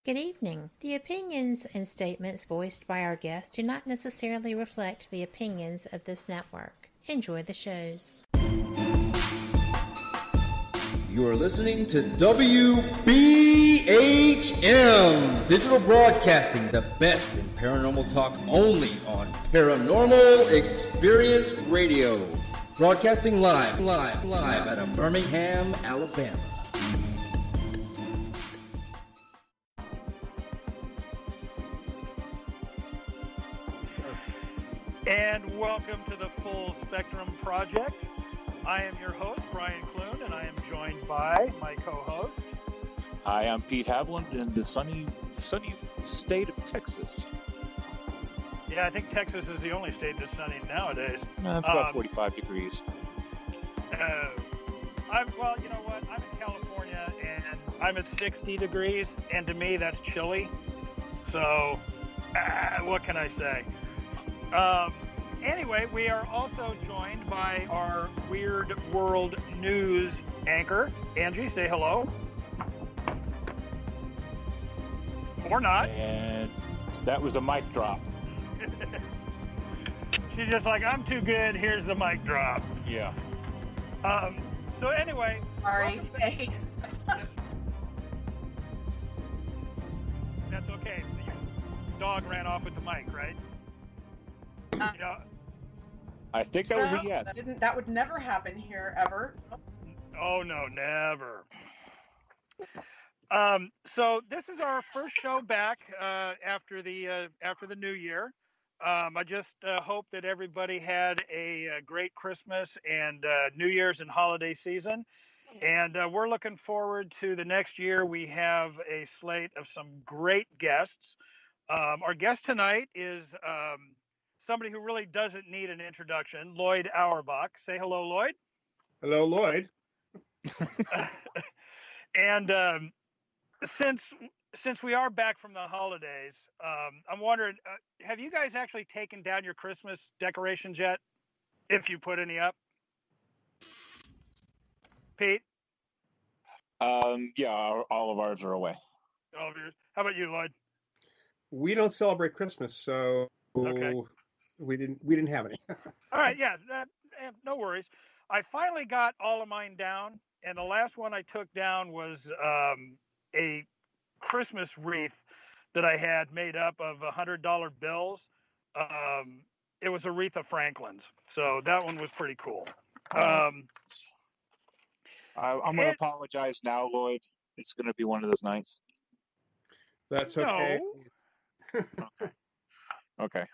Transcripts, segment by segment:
Good evening. The opinions and statements voiced by our guests do not necessarily reflect the opinions of this network. Enjoy the shows. You are listening to WBHM Digital Broadcasting, the best in paranormal talk, only on Paranormal Experience Radio. Broadcasting live out of Birmingham, Alabama. And welcome to the Full Spectrum Project. I am your host, Brian Clune, and I am joined by my co-host. Hi, I'm Pete Haviland in the sunny state of Texas. Yeah, I think Texas is the only state that's sunny nowadays. It's about 45 degrees. Well, you know what? I'm in California, and I'm at 60 degrees, and to me, that's chilly. So, what can I say? Anyway, we are also joined by our Weird World News anchor. Angie, say hello. Or not. And that was a mic drop. She's just like, I'm too good, here's the mic drop. Yeah. So anyway. Sorry. Hey. That's okay. Your dog ran off with the mic, right? You know, I think that was a yes. That would never happen here, ever. Oh, no, never. So this is our first show back after the new year. I just hope that everybody had a great Christmas and New Year's and holiday season. And we're looking forward to the next year. We have a slate of some great guests. Our guest tonight is somebody who really doesn't need an introduction, Loyd Auerbach. Say hello, Lloyd. Hello, Lloyd. And since we are back from the holidays, I'm wondering, have you guys actually taken down your Christmas decorations yet? If you put any up? Pete? Yeah, all of ours are away. All of yours. How about you, Lloyd? We don't celebrate Christmas, so okay. we didn't have any. All right, yeah, no worries. I finally got all of mine down, and the last one I took down was a Christmas wreath that I had made up of $100 bills. It was Aretha Franklin's, so that one was pretty cool. I'm going to apologize now, Lloyd. It's going to be one of those nights. That's okay. No. Okay.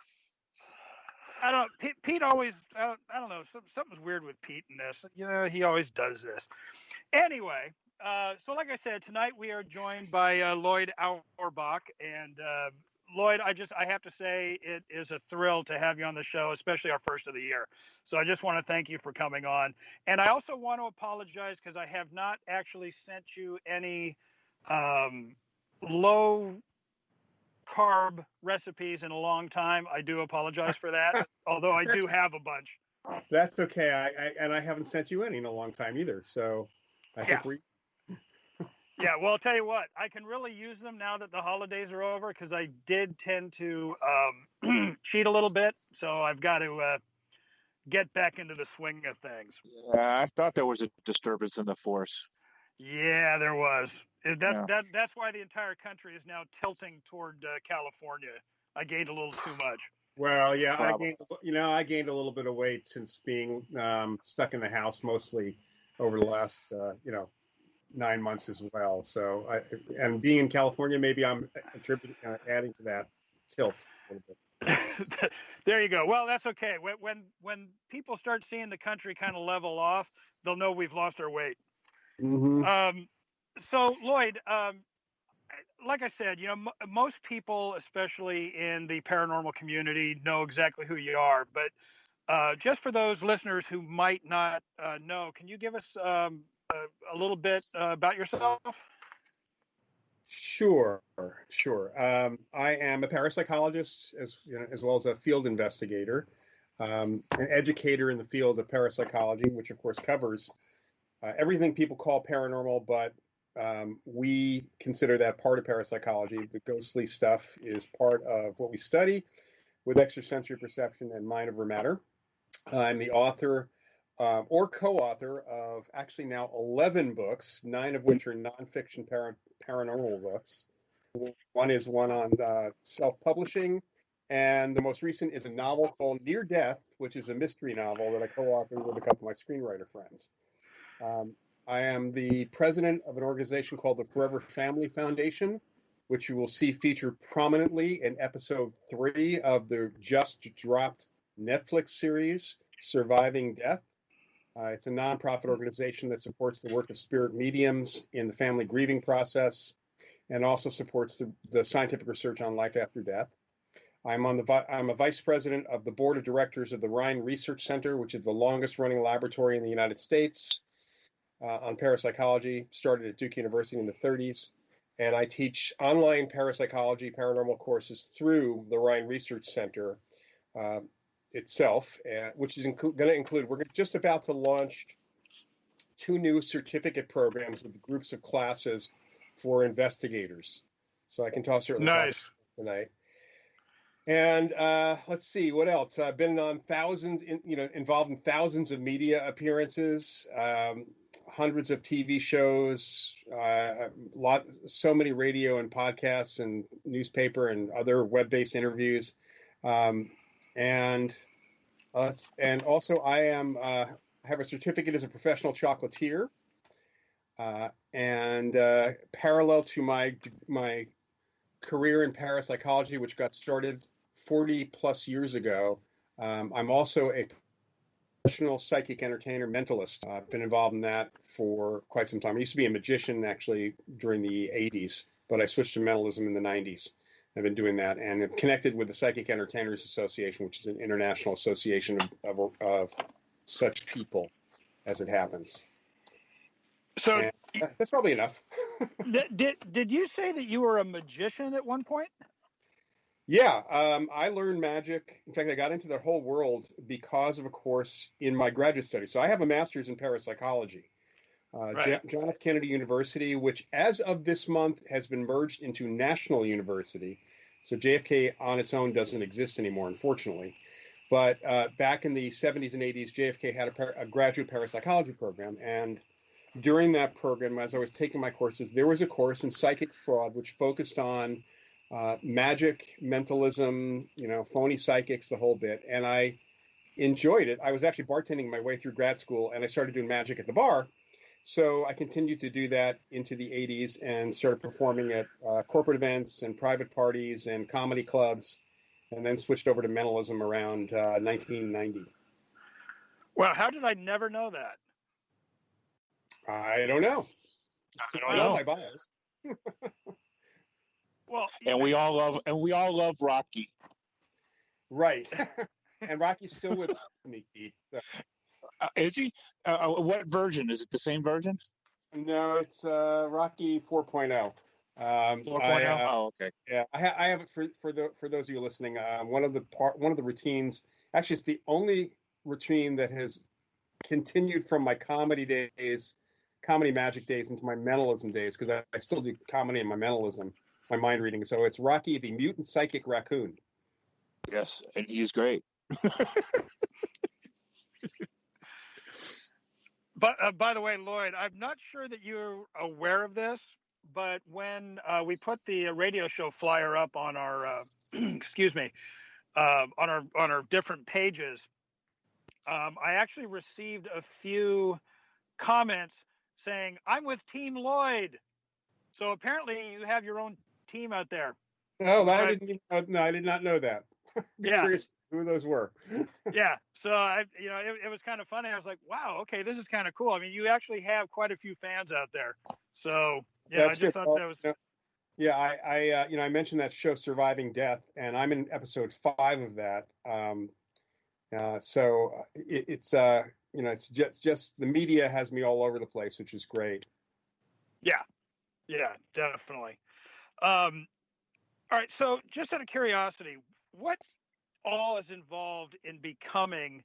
I don't. Pete always. I don't know. Something's weird with Pete in this. You know, he always does this. Anyway, so like I said, tonight we are joined by Loyd Auerbach, and Lloyd, I have to say it is a thrill to have you on the show, especially our first of the year. So I just want to thank you for coming on, and I also want to apologize because I have not actually sent you any low carb recipes in a long time. I do apologize for that, although I do have a bunch. That's okay. I haven't sent you any in a long time either. So I think Yeah, well, I'll tell you what, I can really use them now that the holidays are over because I did tend to cheat a little bit. So I've got to get back into the swing of things. Yeah, I thought there was a disturbance in the force. Yeah, there was. That's why the entire country is now tilting toward California. I gained a little too much. Well, yeah, I gained a little bit of weight since being stuck in the house mostly over the last 9 months as well. So and being in California, maybe I'm adding to that tilt a little bit. There you go. Well, that's okay. When people start seeing the country kind of level off, they'll know we've lost our weight. Mm-hmm. So Lloyd, like I said, most people, especially in the paranormal community, know exactly who you are. But just for those listeners who might not know, can you give us a little bit about yourself? Sure. I am a parapsychologist as well as a field investigator, an educator in the field of parapsychology, which of course covers everything people call paranormal, but we consider that part of parapsychology. The ghostly stuff is part of what we study with extrasensory perception and mind over matter. I'm the author or co-author of actually now 11 books, 9 of which are nonfiction paranormal books. One is one on self-publishing, and the most recent is a novel called Near Death, which is a mystery novel that I co-authored with a couple of my screenwriter friends. I am the president of an organization called the Forever Family Foundation, which you will see featured prominently in episode 3 of the just dropped Netflix series, Surviving Death. It's a nonprofit organization that supports the work of spirit mediums in the family grieving process and also supports the scientific research on life after death. I'm a vice president of the board of directors of the Rhine Research Center, which is the longest running laboratory in the United States on parapsychology, started at Duke University in the 30s. And I teach online parapsychology, paranormal courses through the Rhine Research Center itself, which is going to include, we're just about to launch 2 new certificate programs with groups of classes for investigators. So I can certainly talk tonight. And let's see, what else? I've been on involved in thousands of media appearances, hundreds of TV shows, so many radio and podcasts and newspaper and other web-based interviews. And also I have a certificate as a professional chocolatier. And parallel to my career in parapsychology, which got started 40 plus years ago, I'm also a professional psychic entertainer, mentalist. I've been involved in that for quite some time. I used to be a magician actually during the 80s, but I switched to mentalism in the 90s. I've been doing that, and I'm connected with the Psychic Entertainers Association, which is an international association of such people, as it happens. So and that's probably enough. did you say that you were a magician at one point? Yeah, I learned magic. In fact, I got into the whole world because of a course in my graduate study. So I have a master's in parapsychology. John F. Kennedy University, which as of this month has been merged into National University. So JFK on its own doesn't exist anymore, unfortunately. But back in the 70s and 80s, JFK had a graduate parapsychology program. And during that program, as I was taking my courses, there was a course in psychic fraud, which focused on magic, mentalism, phony psychics, the whole bit. And I enjoyed it. I was actually bartending my way through grad school, and I started doing magic at the bar. So I continued to do that into the 80s and started performing at corporate events and private parties and comedy clubs, and then switched over to mentalism around 1990. Well, how did I never know that? I don't know. I don't know. My bios. Well, and we all love Rocky. Right. And Rocky's still with me, Pete. So. Is he? What version? Is it the same version? No, it's Rocky 4.0. 4.0. Oh, okay. Yeah, I have it for those of you listening. One of the routines. Actually, it's the only routine that has continued from my comedy magic days into my mentalism days, because I still do comedy in my mentalism, my mind reading. So it's Rocky the Mutant Psychic Raccoon. Yes, and he's great. But by the way, Lloyd, I'm not sure that you're aware of this, but when we put the radio show flyer up on our on our different pages, I actually received a few comments saying, "I'm with Team Lloyd." So apparently, you have your own team out there. Oh, I did not know that. Yeah. Curious who those were. Yeah. So it was kind of funny. I was like, wow, okay, this is kind of cool. I mean, you actually have quite a few fans out there. So yeah, I just thought that was. Yeah, I mentioned that show Surviving Death, and I'm in episode 5 of that. So it's just the media has me all over the place, which is great. Yeah, definitely. All right. So just out of curiosity, what all is involved in becoming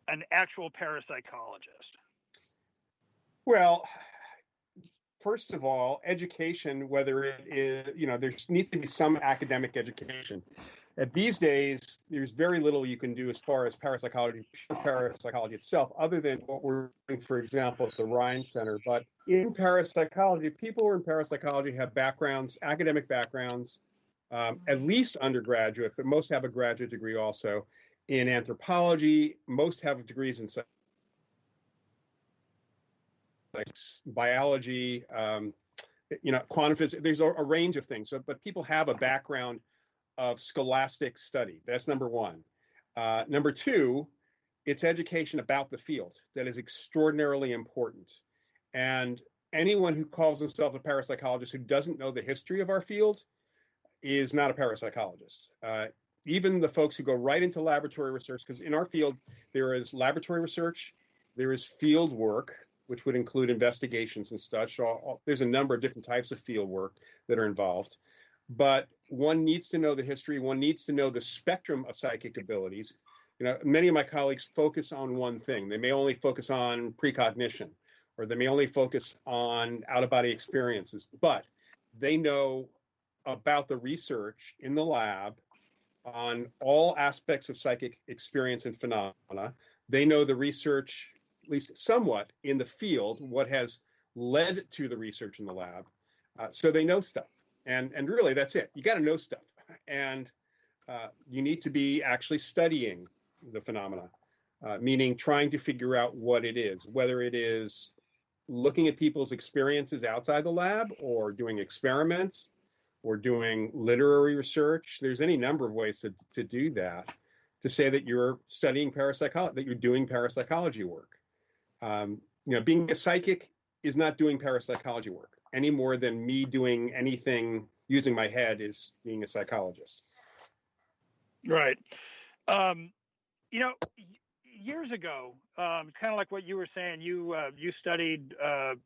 an actual parapsychologist? Well, first of all, education, whether it is, there needs to be some academic education. These days, there's very little you can do as far as parapsychology, pure parapsychology itself, other than what we're doing, for example, at the Rhine Center. But in parapsychology, people who are in parapsychology have backgrounds, academic backgrounds, at least undergraduate, but most have a graduate degree also. In anthropology, most have degrees in biology, quantum physics. There's a range of things. So, but people have a background of scholastic study. That's number one. Number two, it's education about the field that is extraordinarily important. And anyone who calls themselves a parapsychologist who doesn't know the history of our field is not a parapsychologist. Even the folks who go right into laboratory research, because in our field, there is laboratory research, there is field work, which would include investigations and such. So there's a number of different types of field work that are involved. But one needs to know the history. One needs to know the spectrum of psychic abilities. Many of my colleagues focus on one thing. They may only focus on precognition, or they may only focus on out-of-body experiences, but they know about the research in the lab on all aspects of psychic experience and phenomena. They know the research, at least somewhat, in the field, what has led to the research in the lab. So they know stuff. And really, that's it. You got to know stuff. And you need to be actually studying the phenomena, meaning trying to figure out what it is, whether it is looking at people's experiences outside the lab or doing experiments or doing literary research. There's any number of ways to do that, to say that you're studying parapsychology, that you're doing parapsychology work. Being a psychic is not doing parapsychology work any more than me doing anything using my head is being a psychologist. Right. Years ago, kind of like what you were saying, you studied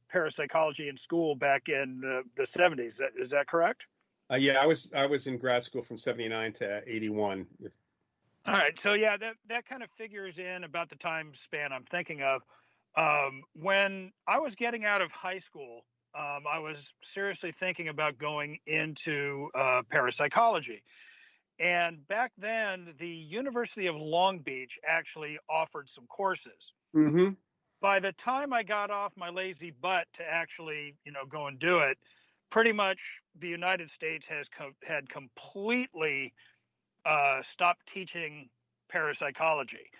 parapsychology in school back in the 70s. Is that correct? Yeah, I was in grad school from 79 to 81. All right. So yeah, that kind of figures in about the time span I'm thinking of. When I was getting out of high school, I was seriously thinking about going into parapsychology. And back then, the University of Long Beach actually offered some courses. Mm-hmm. By the time I got off my lazy butt to actually, go and do it, pretty much the United States had completely stopped teaching parapsychology.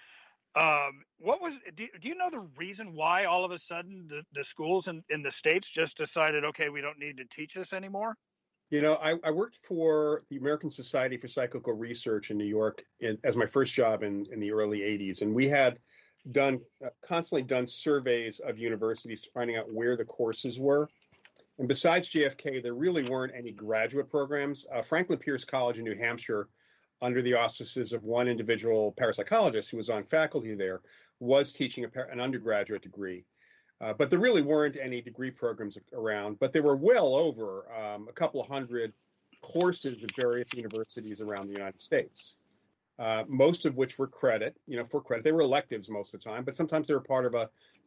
Do you know the reason why all of a sudden the schools in the States just decided, okay, we don't need to teach this anymore? I worked for the American Society for Psychical Research in New York as my first job in the early 80s. And we had constantly done surveys of universities finding out where the courses were. And besides JFK, there really weren't any graduate programs. Franklin Pierce College in New Hampshire, under the auspices of one individual parapsychologist who was on faculty there, was teaching an undergraduate degree. But there really weren't any degree programs around, but there were well over a couple of hundred courses at various universities around the United States, most of which were credit, for credit. They were electives most of the time, but sometimes they were part of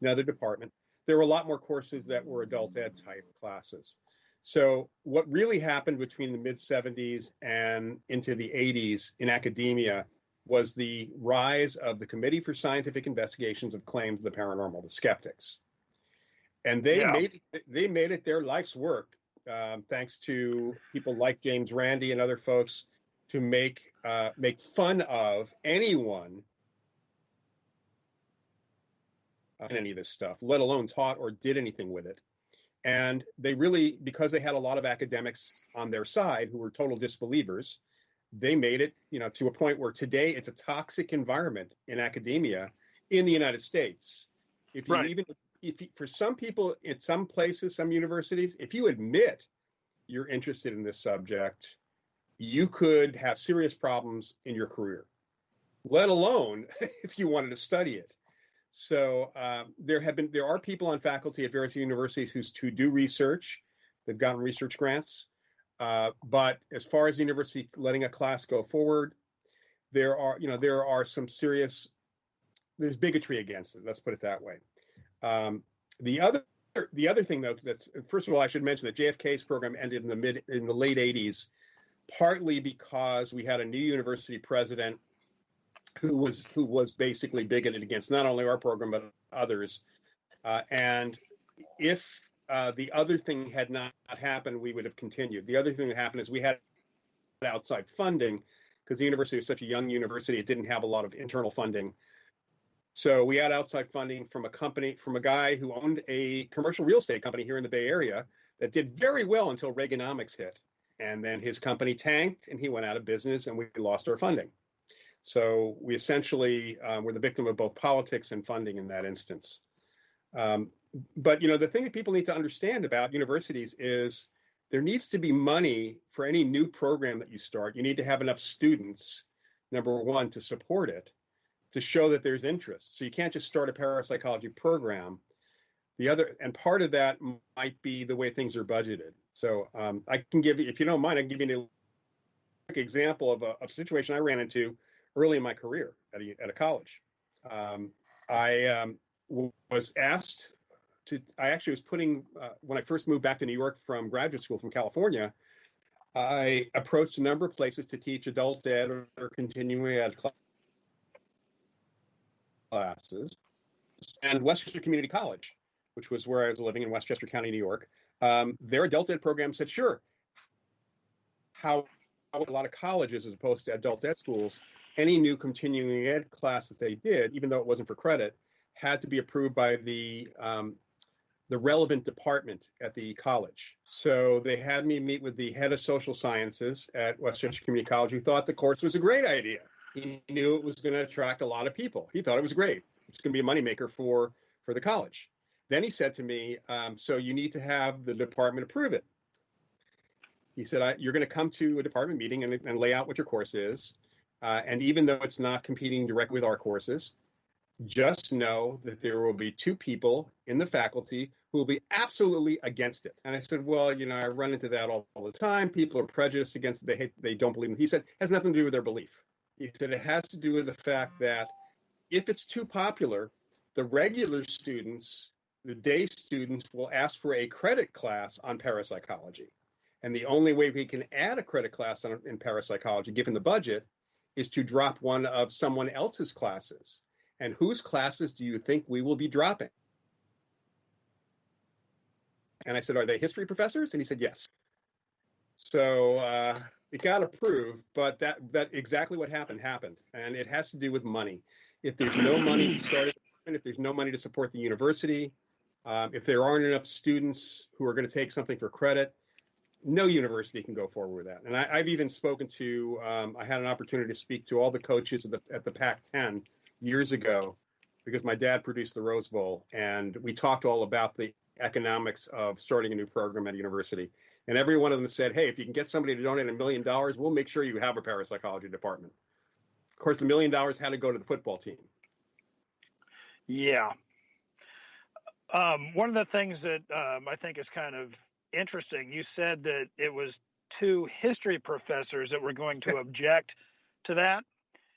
another department. There were a lot more courses that were adult ed type classes. So what really happened between the mid-70s and into the 80s in academia was the rise of the Committee for Scientific Investigations of Claims of the Paranormal, the skeptics. And they made it their life's work, thanks to people like James Randi and other folks, to make fun of anyone in any of this stuff, let alone taught or did anything with it. And they really, because they had a lot of academics on their side who were total disbelievers, they made it, to a point where today it's a toxic environment in academia in the United States. For some people, in some places, some universities, if you admit you're interested in this subject, you could have serious problems in your career, let alone if you wanted to study it. So there are people on faculty at various universities who do research. They've gotten research grants. But as far as the university letting a class go forward, there are some serious, there's bigotry against it. Let's put it that way. The other other thing, though, that's, first of all, I should mention that JFK's program ended in the late 80s, partly because we had a new university president who was basically bigoted against not only our program but others. And if the other thing had not happened, we would have continued. The other thing that happened is we had outside funding, because the university was such a young university, it didn't have a lot of internal funding. So we had outside funding from a guy who owned a commercial real estate company here in the Bay Area that did very well until Reaganomics hit. And then his company tanked and he went out of business and we lost our funding. So we essentially were the victim of both politics and funding in that instance. But, the thing that people need to understand about universities is there needs to be money for any new program that you start. You need to have enough students, number one, to support it, to show that there's interest. So you can't just start a parapsychology program. And part of that might be the way things are budgeted. So I can give you, if you don't mind, I can give you a quick example of a situation I ran into early in my career at a college. I was asked I actually was putting, when I first moved back to New York from graduate school from California, I approached a number of places to teach adult ed or continuing ed classes. And Westchester Community College, which was where I was living in Westchester County, New York, their adult ed program said, sure. How a lot of colleges, as opposed to adult ed schools, any new continuing ed class that they did, even though it wasn't for credit, had to be approved by the relevant department at the college. So they had me meet with the head of social sciences at Westchester Community College, who thought the course was a great idea. He knew it was going to attract a lot of people. He thought it was great. It's going to be a moneymaker for the college. Then he said to me, so you need to have the department approve it. He said, you're going to come to a department meeting and lay out what your course is. And even though it's not competing directly with our courses, just know that there will be two people in the faculty who will be absolutely against it. And I said, well, I run into that all the time. People are prejudiced against it. They don't believe it. He said, it has nothing to do with their belief. He said, it has to do with the fact that if it's too popular, the regular students, the day students, will ask for a credit class on parapsychology. And the only way we can add a credit class in parapsychology, given the budget, is to drop one of someone else's classes. And whose classes do you think we will be dropping? And I said, are they history professors? And he said, yes. So it got approved, but that exactly what happened. And it has to do with money. If there's no money to start it, and if there's no money to support the university, if there aren't enough students who are going to take something for credit, no university can go forward with that. And I've even spoken to, I had an opportunity to speak to all the coaches at the Pac-10 years ago, because my dad produced the Rose Bowl, and we talked all about the economics of starting a new program at a university. And every one of them said, hey, if you can get somebody to donate $1 million, we'll make sure you have a parapsychology department. Of course, the $1 million had to go to the football team. Yeah. One of the things that I think is kind of interesting, you said that it was two history professors that were going to object to that.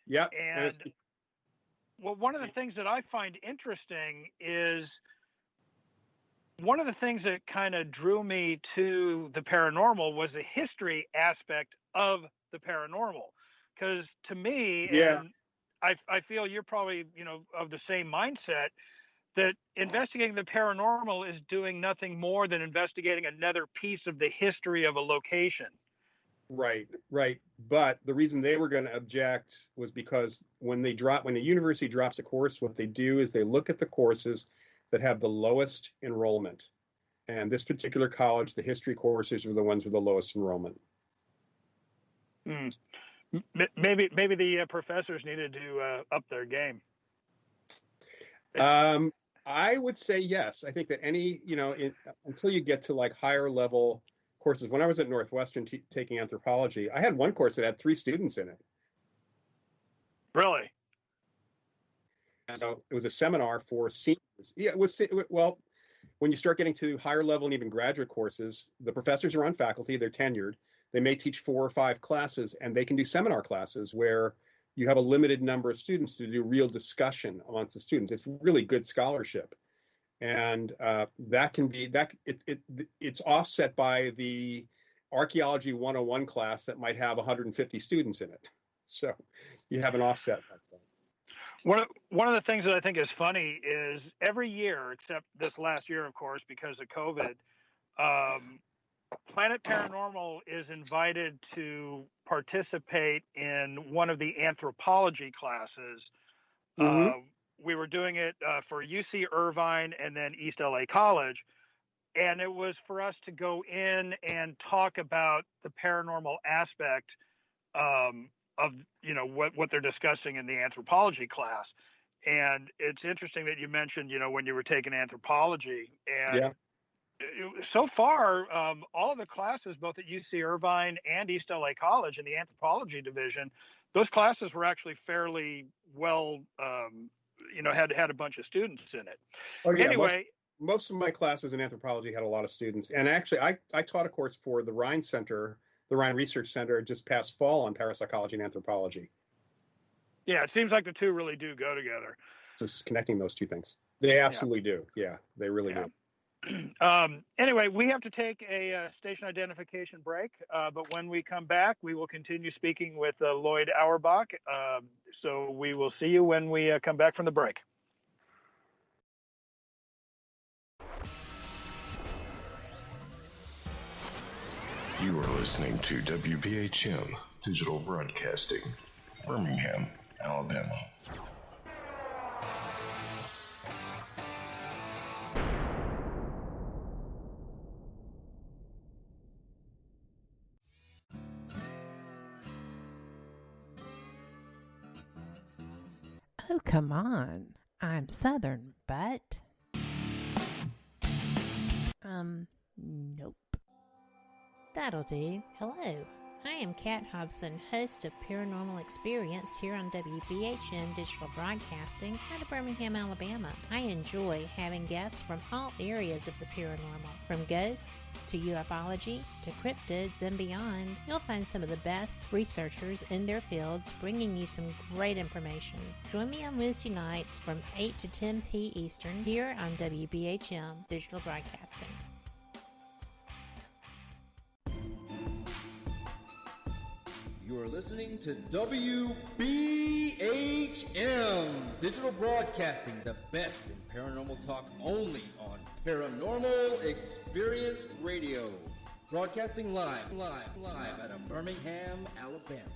Yeah. And well, one of the things that I find interesting is one of the things that kind of drew me to the paranormal was the history aspect of the paranormal. Because to me, and I feel you're probably, of the same mindset, that investigating the paranormal is doing nothing more than investigating another piece of the history of a location. Right. But the reason they were going to object was because when a university drops a course, what they do is they look at the courses that have the lowest enrollment. And this particular college, the history courses were the ones with the lowest enrollment. Maybe the professors needed to up their game. I would say yes. I think that until you get to like higher level courses, when I was at Northwestern taking anthropology, I had one course that had 3 students in it. Really? So it was a seminar for seniors. Yeah, it was, well, when you start getting to higher level and even graduate courses, the professors are on faculty, they're tenured. They may teach 4 or 5 classes, and they can do seminar classes where you have a limited number of students to do real discussion amongst the students. It's really good scholarship. and that can be it's offset by the Archaeology 101 class that might have 150 students in it. So you have an offset like that. One of the things that I think is funny is every year, except this last year, of course, because of COVID, Planet Paranormal is invited to participate in one of the anthropology classes. Mm-hmm. We were doing it for UC Irvine and then East LA College. And it was for us to go in and talk about the paranormal aspect of what they're discussing in the anthropology class. And it's interesting that you mentioned when you were taking anthropology, and Yeah. So far all of the classes both at UC Irvine and East LA College in the anthropology division, those classes were actually fairly well had a bunch of students in it. Oh yeah. Anyway, most of my classes in anthropology had a lot of students, and actually I taught a course for the Rhine Center, the Rhine Research Center, just past fall on parapsychology and anthropology. Yeah, it seems like the two really do go together. Just connecting those two things. They absolutely do. Yeah, they really do. Anyway, we have to take a station identification break, but when we come back, we will continue speaking with Loyd Auerbach. So we will see you when we come back from the break. You are listening to WBHM Digital Broadcasting, Birmingham, Alabama. Oh, come on. I'm Southern, but... nope. That'll do. Hello. I am Kat Hobson, host of Paranormal Experience here on WBHM Digital Broadcasting out of Birmingham, Alabama. I enjoy having guests from all areas of the paranormal, from ghosts to ufology to cryptids and beyond. You'll find some of the best researchers in their fields bringing you some great information. Join me on Wednesday nights from 8 to 10 p. Eastern here on WBHM Digital Broadcasting. You are listening to WBHM Digital Broadcasting, the best in paranormal talk only on Paranormal Experience Radio. Broadcasting live out of Birmingham, Alabama.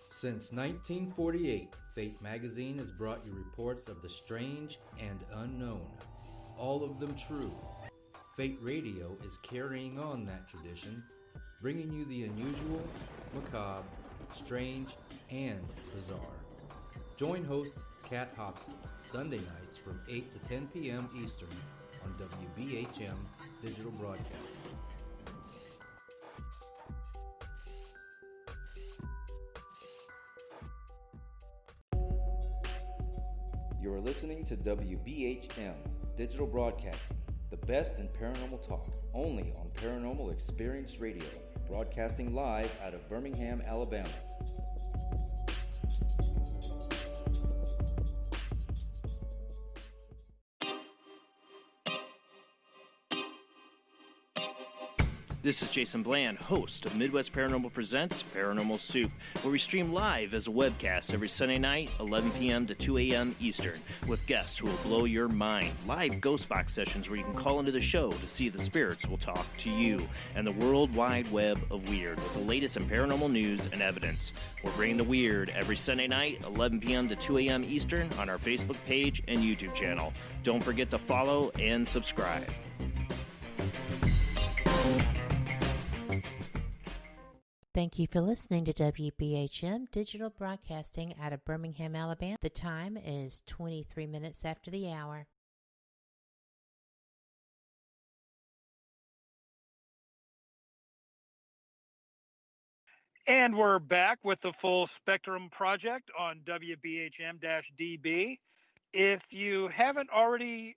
Since 1948, Fate Magazine has brought you reports of the strange and unknown, all of them true. Fate Radio is carrying on that tradition, bringing you the unusual, macabre, strange, and bizarre. Join host Kat Hobson Sunday nights from 8 to 10 p.m. Eastern on WBHM Digital Broadcasting. You are listening to WBHM Digital Broadcasting, the best in paranormal talk, only on Paranormal Experience Radio, broadcasting live out of Birmingham, Alabama. This is Jason Bland, host of Midwest Paranormal Presents Paranormal Soup, where we stream live as a webcast every Sunday night, 11 p.m. to 2 a.m. Eastern, with guests who will blow your mind. Live ghost box sessions where you can call into the show to see if the spirits will talk to you, and the World Wide Web of Weird with the latest in paranormal news and evidence. We're bringing the weird every Sunday night, 11 p.m. to 2 a.m. Eastern on our Facebook page and YouTube channel. Don't forget to follow and subscribe. Thank you for listening to WBHM Digital Broadcasting out of Birmingham, Alabama. The time is 23 minutes after the hour. And we're back with the Full Spectrum Project on WBHM-DB. If you haven't already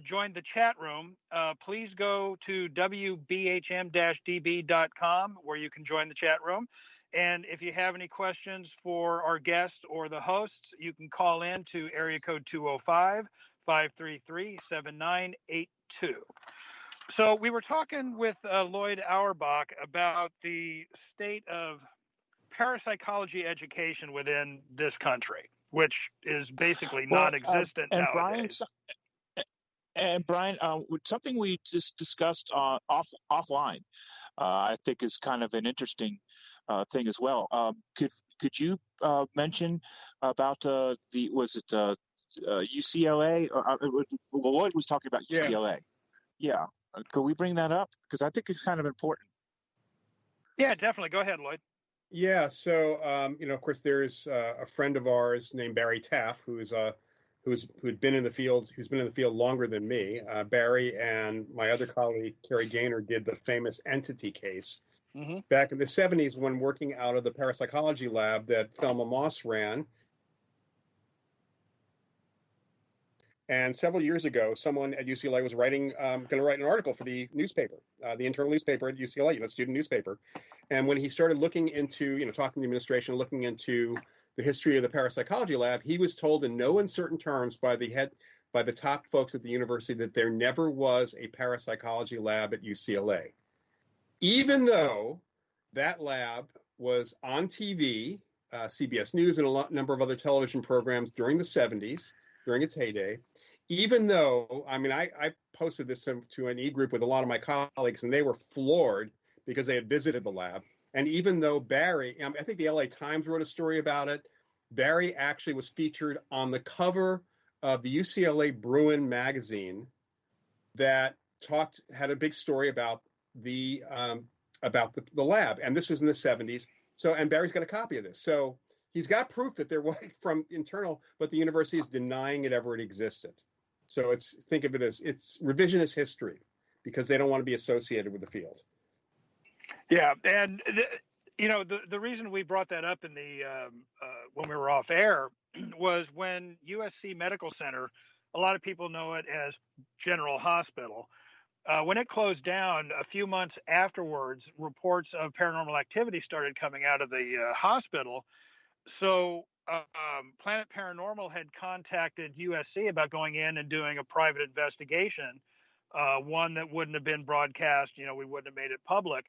joined the chat room, please go to WBHM-DB.com where you can join the chat room. And if you have any questions for our guests or the hosts, you can call in to area code 205-533-7982. So we were talking with Loyd Auerbach about the state of parapsychology education within this country, which is basically non-existent nowadays. Brian, something we just discussed offline, I think is kind of an interesting thing as well. Could you mention about UCLA? Lloyd was talking about UCLA. Yeah. Could we bring that up? Because I think it's kind of important. Yeah, definitely. Go ahead, Lloyd. Yeah. So, of course, there's a friend of ours named Barry Taff, who'd been in the field, who's been in the field longer than me. Barry and my other colleague, Kerry Gaynor, did the famous entity case back in the 70s when working out of the parapsychology lab that Thelma Moss ran. And several years ago, someone at UCLA was going to write an article for the newspaper, the internal newspaper at UCLA, student newspaper. And when he started looking into, talking to the administration, looking into the history of the parapsychology lab, he was told in no uncertain terms by the top folks at the university that there never was a parapsychology lab at UCLA. Even though that lab was on TV, CBS News and a number of other television programs during the 70s, during its heyday, even though, I posted this to an e-group with a lot of my colleagues, and they were floored because they had visited the lab. And even though Barry, I think the LA Times wrote a story about it, Barry actually was featured on the cover of the UCLA Bruin magazine that had a big story about the lab. And this was in the 70s. So, and Barry's got a copy of this. So he's got proof that there was from internal, but the university is denying it ever existed. So think of it as it's revisionist history because they don't want to be associated with the field. Yeah, and the reason we brought that up in the when we were off air was when USC Medical Center, a lot of people know it as General Hospital. When it closed down, a few months afterwards, reports of paranormal activity started coming out of the hospital. So Planet Paranormal had contacted USC about going in and doing a private investigation, one that wouldn't have been broadcast. We wouldn't have made it public.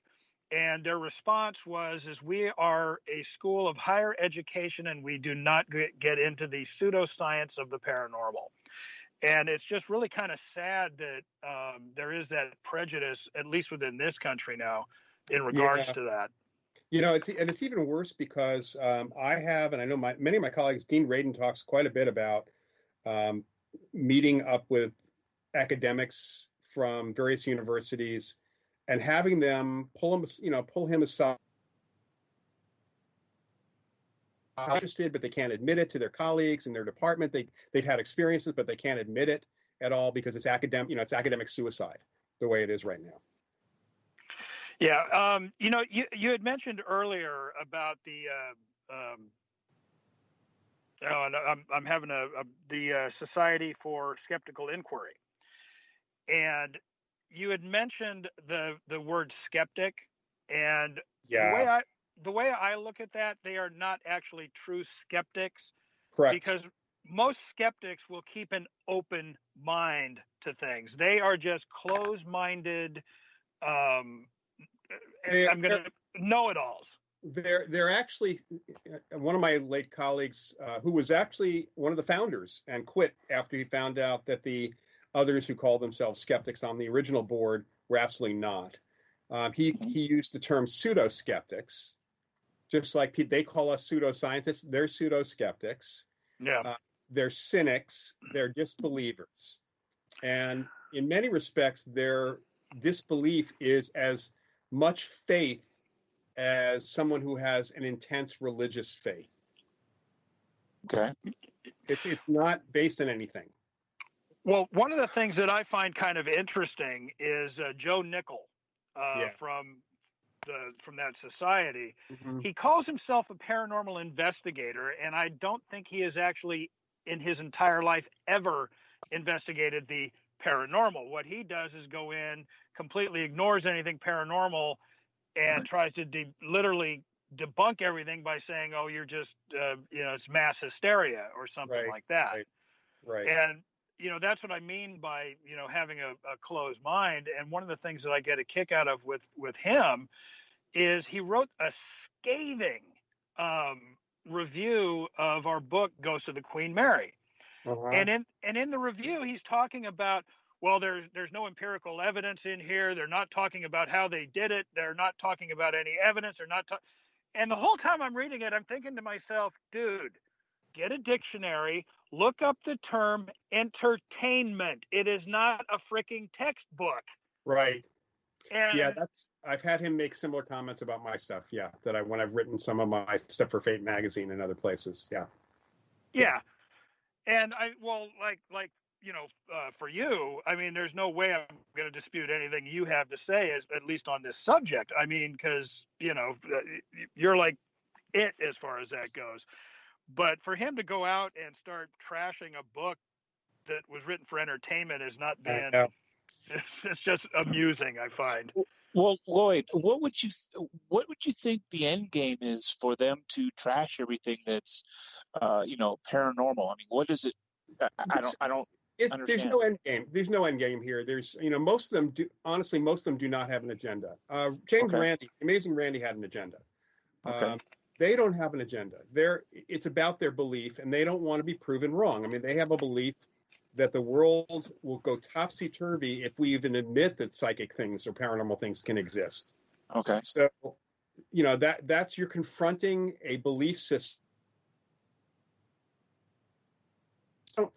And their response was, we are a school of higher education and we do not get into the pseudoscience of the paranormal. And it's just really kind of sad that there is that prejudice, at least within this country now, in regards to that. It's even worse because I have, and I know many of my colleagues, Dean Radin talks quite a bit about meeting up with academics from various universities and having them pull him aside. Interested, but they can't admit it to their colleagues in their department. They've had experiences, but they can't admit it at all because it's academic. It's academic suicide the way it is right now. Yeah, you had mentioned earlier about the I'm having the Society for Skeptical Inquiry, and you had mentioned the word skeptic, and the way I look at that, they are not actually true skeptics. Correct. Because most skeptics will keep an open mind to things. They are just closed-minded. I'm going to know-it-alls. They're actually one of my late colleagues who was actually one of the founders and quit after he found out that the others who called themselves skeptics on the original board were absolutely not. He used the term pseudo-skeptics, just like they call us pseudoscientists. They're pseudo-skeptics. Yeah. They're cynics. They're disbelievers. And in many respects, their disbelief is as much faith as someone who has an intense religious faith. Okay. It's not based on anything. Well, one of the things that I find kind of interesting is Joe Nickel from that society. Mm-hmm. He calls himself a paranormal investigator, and I don't think he has actually in his entire life ever investigated the paranormal. What he does is go in, completely ignores anything paranormal, and tries to literally debunk everything by saying, "Oh, you're just it's mass hysteria or something like that." Right. And that's what I mean by having a closed mind. And one of the things that I get a kick out of with him is he wrote a scathing review of our book, Ghost of the Queen Mary. Uh-huh. And in the review, he's talking about, well, there's no empirical evidence in here. They're not talking about how they did it. They're not talking about any evidence. And the whole time I'm reading it, I'm thinking to myself, dude, get a dictionary, look up the term entertainment. It is not a freaking textbook. Right. And yeah, I've had him make similar comments about my stuff. Yeah, when I've written some of my stuff for Fate magazine and other places. Yeah. Yeah. And for you, I mean, there's no way I'm going to dispute anything you have to say, at least on this subject. I mean, because, you're like it as far as that goes. But for him to go out and start trashing a book that was written for entertainment has not been, it's just amusing, I find. Well, Lloyd, what would you think the end game is for them to trash everything that's, paranormal? I mean, what is it? I don't understand. There's no end game. There's no end game here. There's, most of them do. Honestly, most of them do not have an agenda. James Raney, Amazing Randy, had an agenda. Okay. They don't have an agenda. It's about their belief, and they don't want to be proven wrong. I mean, they have a belief that the world will go topsy-turvy if we even admit that psychic things or paranormal things can exist. Okay. So, that's you're confronting a belief system. So,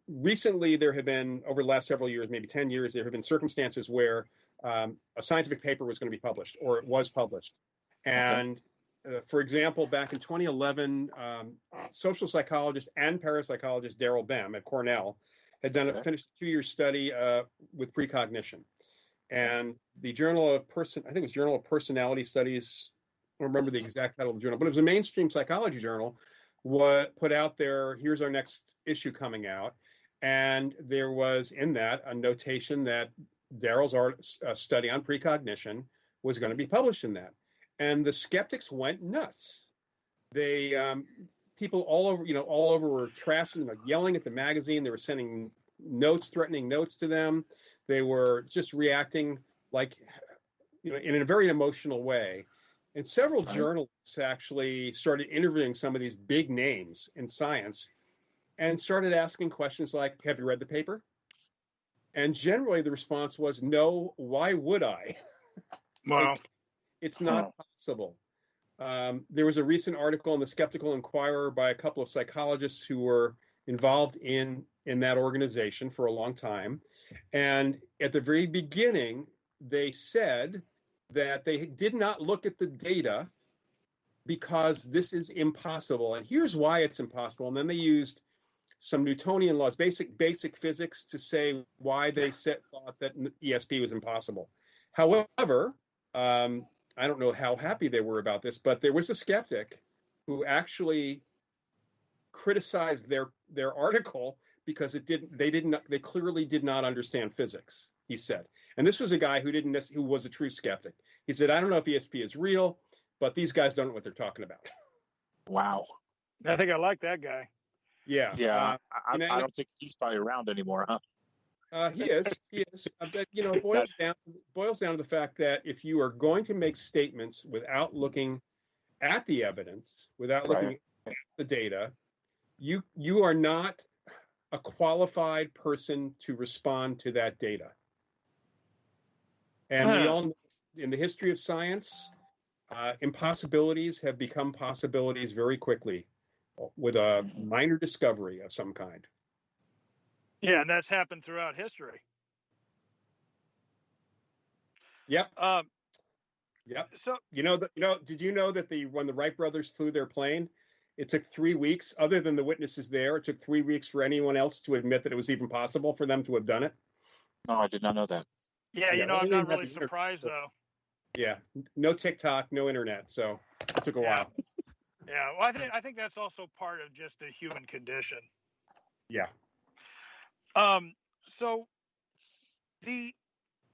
recently, there have been, over the last several years, maybe 10 years, there have been circumstances where a scientific paper was going to be published, or it was published. And for example, back in 2011, social psychologist and parapsychologist Daryl Bem at Cornell had finished a 2-year study with precognition. And the Journal of Personality Studies, I don't remember the exact title of the journal, but it was a mainstream psychology journal, put out there, here's our next issue coming out. And there was in that a notation that Daryl's study on precognition was going to be published in that. And the skeptics went nuts. They people all over were trashing, yelling at the magazine. They were sending threatening notes to them. They were just reacting in a very emotional way. And several journalists actually started interviewing some of these big names in science and started asking questions like, "Have you read the paper?" And generally the response was, "No, why would I?" Wow. It's not possible. There was a recent article in the Skeptical Inquirer by a couple of psychologists who were involved in that organization for a long time. And at the very beginning, they said that they did not look at the data because this is impossible. And here's why it's impossible. And then they used some Newtonian laws, basic physics, to say why they thought that ESP was impossible. However, I don't know how happy they were about this, but there was a skeptic who actually criticized their article because they clearly did not understand physics, he said. And this was a guy who was a true skeptic. He said, "I don't know if ESP is real, but these guys don't know what they're talking about." Wow. I think I like that guy. Yeah. Yeah. I don't think he's probably around anymore, huh? He is. But it boils down to the fact that if you are going to make statements without looking at the evidence, without looking at the data, you are not a qualified person to respond to that data. And we all know in the history of science, impossibilities have become possibilities very quickly with a minor discovery of some kind. Yeah, and that's happened throughout history. Yep. Yep. So did you know that when the Wright brothers flew their plane, it took 3 weeks, other than the witnesses there, it took 3 weeks for anyone else to admit that it was even possible for them to have done it? No, I did not know that. Yeah, I'm not really surprised though. Yeah, no TikTok, no internet, so it took a while. Yeah, well, I think that's also part of just the human condition. Yeah. So the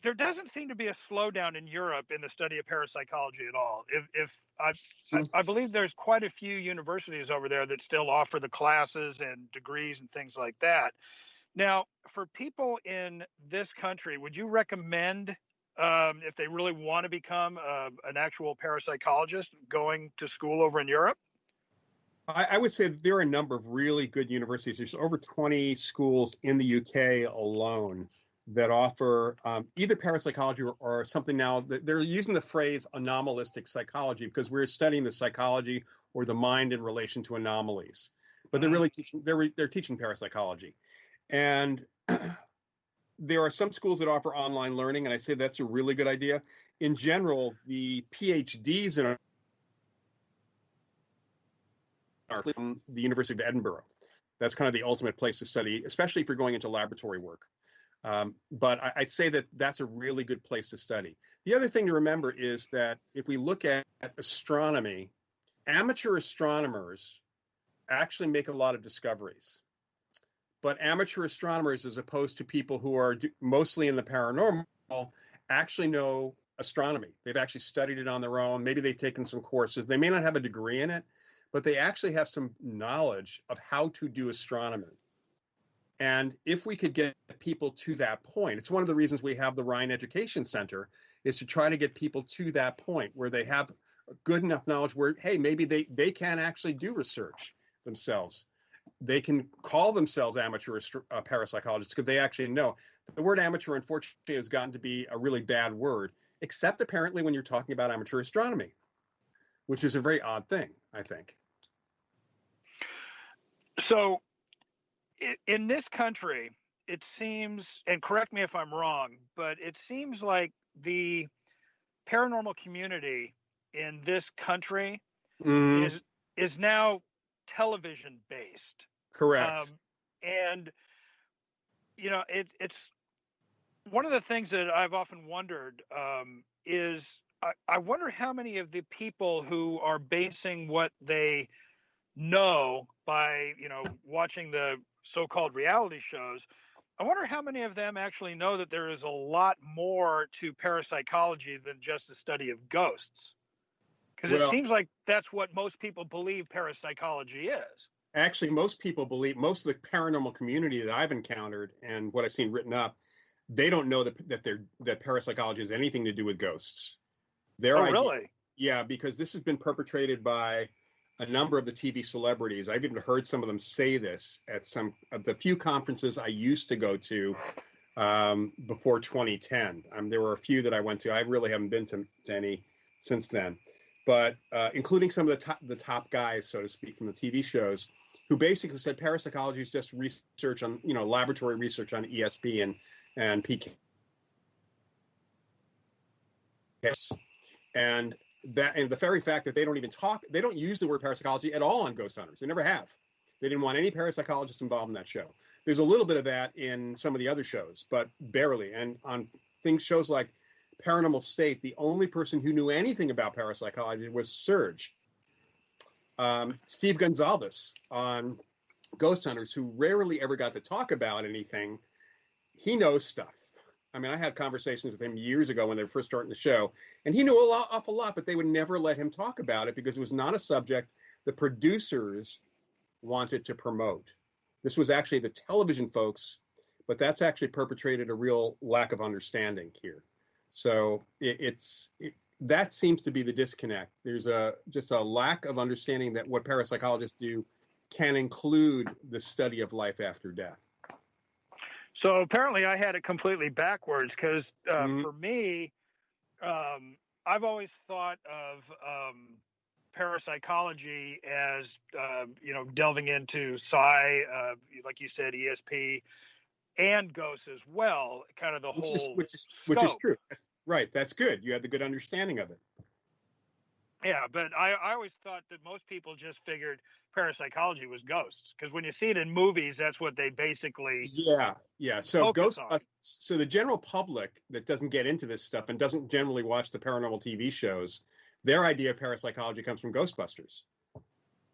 there doesn't seem to be a slowdown in Europe in the study of parapsychology at all. I believe there's quite a few universities over there that still offer the classes and degrees and things like that. Now, for people in this country, would you recommend, if they really want to become an actual parapsychologist, going to school over in Europe? I would say that there are a number of really good universities. There's over 20 schools in the UK alone that offer either parapsychology or something now. They're using the phrase anomalistic psychology because we're studying the psychology or the mind in relation to anomalies. But they're really teaching, they're teaching parapsychology. And there are some schools that offer online learning, and I say that's a really good idea. In general, the PhDs are from the University of Edinburgh. That's kind of the ultimate place to study, especially if you're going into laboratory work. But I'd say that that's a really good place to study. The other thing to remember is that if we look at astronomy, amateur astronomers actually make a lot of discoveries. But amateur astronomers, as opposed to people who are mostly in the paranormal, actually know astronomy. They've actually studied it on their own. Maybe they've taken some courses. They may not have a degree in it, but they actually have some knowledge of how to do astronomy. And if we could get people to that point, it's one of the reasons we have the Ryan Education Center, is to try to get people to that point where they have good enough knowledge where, hey, maybe they can actually do research themselves. They can call themselves amateur parapsychologists because they actually know. The word amateur, unfortunately, has gotten to be a really bad word, except apparently when you're talking about amateur astronomy, which is a very odd thing, I think. So in this country, it seems, and correct me if I'm wrong, but it seems like the paranormal community in this country is now television based. Correct. And, you know, it's one of the things that I've often wondered is I wonder how many of the people who are basing what they know by, you know, watching the so-called reality shows, I wonder how many of them actually know that there is a lot more to parapsychology than just the study of ghosts. Because it seems like that's what most people believe parapsychology is. Actually, most people believe, most of the paranormal community that I've encountered and what I've seen written up, they don't know that parapsychology has anything to do with ghosts. Really? Yeah, because this has been perpetrated by a number of the TV celebrities. I've even heard some of them say this at some of the few conferences I used to go to before 2010. There were a few that I went to. I really haven't been to any since then. But including some of the top guys, so to speak, from the TV shows, who basically said parapsychology is just research on, you know, laboratory research on ESP and PK. And the very fact that they don't use the word parapsychology at all on Ghost Hunters. They never have. They didn't want any parapsychologists involved in that show. There's a little bit of that in some of the other shows, but barely. And on shows like Paranormal State, the only person who knew anything about parapsychology was Serge. Steve Gonzalez on Ghost Hunters, who rarely ever got to talk about anything, he knows stuff. I mean, I had conversations with him years ago when they were first starting the show, and he knew awful lot, but they would never let him talk about it because it was not a subject the producers wanted to promote. This was actually the television folks, but that's actually perpetrated a real lack of understanding here. So that seems to be the disconnect. There's just a lack of understanding that what parapsychologists do can include the study of life after death. So apparently I had it completely backwards because for me, I've always thought of parapsychology as, you know, delving into psi, like you said, ESP, and ghosts as well, kind of the which is true. Right. That's good. You had the good understanding of it. Yeah, but I always thought that most people just figured parapsychology was ghosts because when you see it in movies, that's what they basically So so the general public that doesn't get into this stuff and doesn't generally watch the paranormal TV shows, their idea of parapsychology comes from Ghostbusters.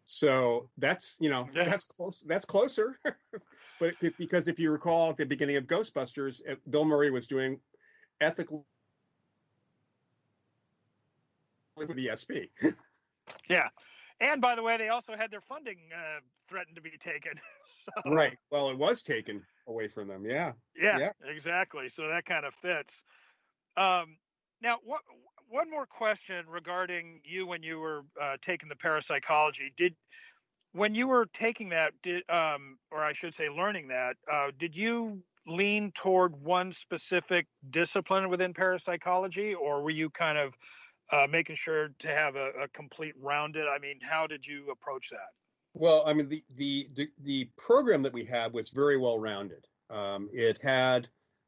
So that's, you know, that's close. That's closer. But because if you recall at the beginning of Ghostbusters, Bill Murray was doing ethically with the ESP. Yeah. And by the way, they also had their funding threatened to be taken. So, Right. Well, it was taken away from them. Yeah. yeah, exactly. So that kind of fits. Now, one more question regarding you when you were taking the parapsychology. When you were taking that, or I should say learning that, did you lean toward one specific discipline within parapsychology, or were you kind of making sure to have a complete rounded? I mean, how did you approach that? Well, I mean, the program that we had was very well rounded. It had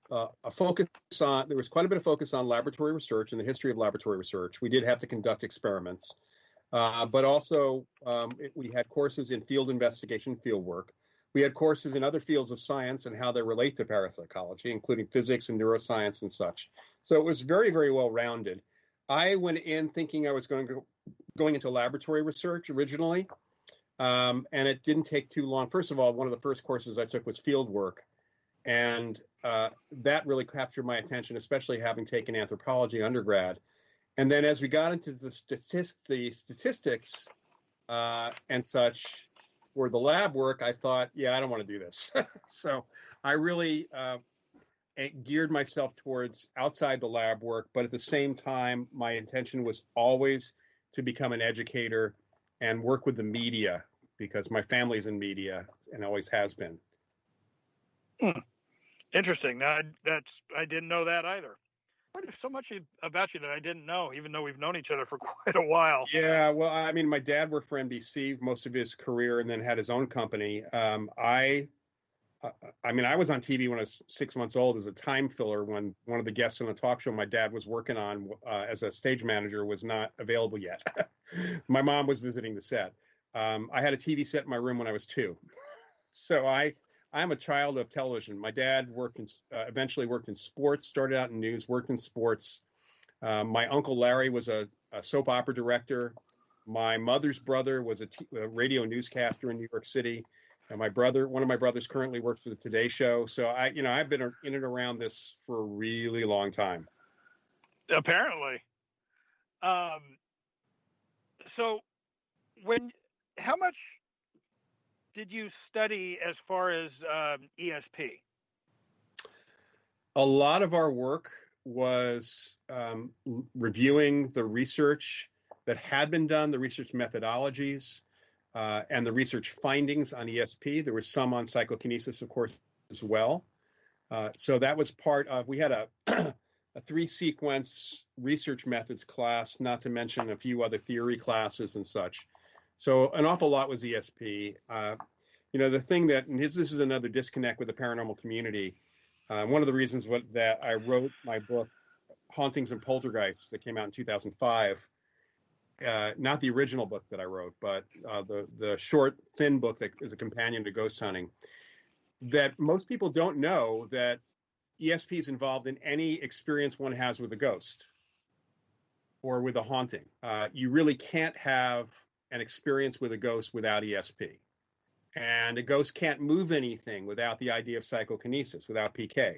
a focus on, there was quite a bit of focus on laboratory research and the history of laboratory research. We did have to conduct experiments, but also we had courses in field investigation, field work. We had courses in other fields of science and how they relate to parapsychology, including physics and neuroscience and such. So it was very, very well rounded. I went in thinking I was going into laboratory research originally, and it didn't take too long. First of all, one of the first courses I took was field work, and that really captured my attention, especially having taken anthropology undergrad. And then as we got into the statistics and such for the lab work, I thought, yeah, I don't want to do this. So I really geared myself towards outside the lab work, but at the same time, my intention was always to become an educator and work with the media, because my family's in media and always has been. Interesting. I didn't know that either. There's so much about you that I didn't know, even though we've known each other for quite a while. Yeah, well, I mean, my dad worked for NBC most of his career and then had his own company. I was on TV when I was 6 months old as a time filler when one of the guests on a talk show my dad was working on as a stage manager was not available yet. My mom was visiting the set. I had a TV set in my room when I was 2. So I'm a child of television. My dad eventually worked in sports, started out in news, worked in sports. My uncle Larry was a soap opera director. My mother's brother was a radio newscaster in New York City. And one of my brothers currently works for the Today Show. So I've been in and around this for a really long time. Apparently. So how much did you study as far as ESP? A lot of our work was reviewing the research that had been done, the research methodologies, and the research findings on ESP. There was some on psychokinesis, of course, as well. So that was part of, we had a 3-sequence research methods class, not to mention a few other theory classes and such. So an awful lot was ESP. The thing and this is another disconnect with the paranormal community. One of the reasons that I wrote my book, Hauntings and Poltergeists, that came out in 2005, not the original book that I wrote, but the short, thin book that is a companion to ghost hunting, that most people don't know that ESP is involved in any experience one has with a ghost or with a haunting. You really can't have an experience with a ghost without ESP. And a ghost can't move anything without the idea of psychokinesis, without PK.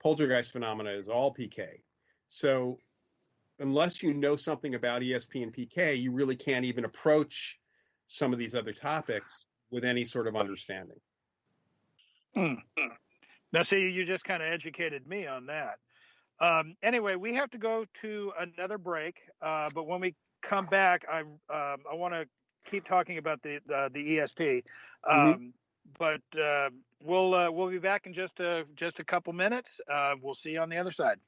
Poltergeist phenomena is all PK. So unless you know something about ESP and PK, you really can't even approach some of these other topics with any sort of understanding. Now, see, you just kind of educated me on that. Anyway, we have to go to another break, but when we come back, I want to keep talking about the ESP. But we'll be back in just a couple minutes. We'll see you on the other side.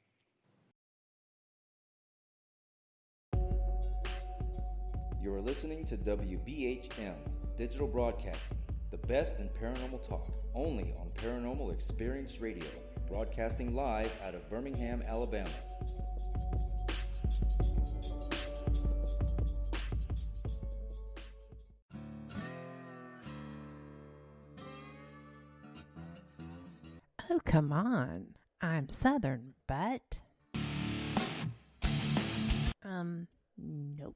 You're listening to WBHM Digital Broadcasting, the best in paranormal talk, only on Paranormal Experience Radio, broadcasting live out of Birmingham, Alabama. Oh, come on. I'm Southern, but... nope.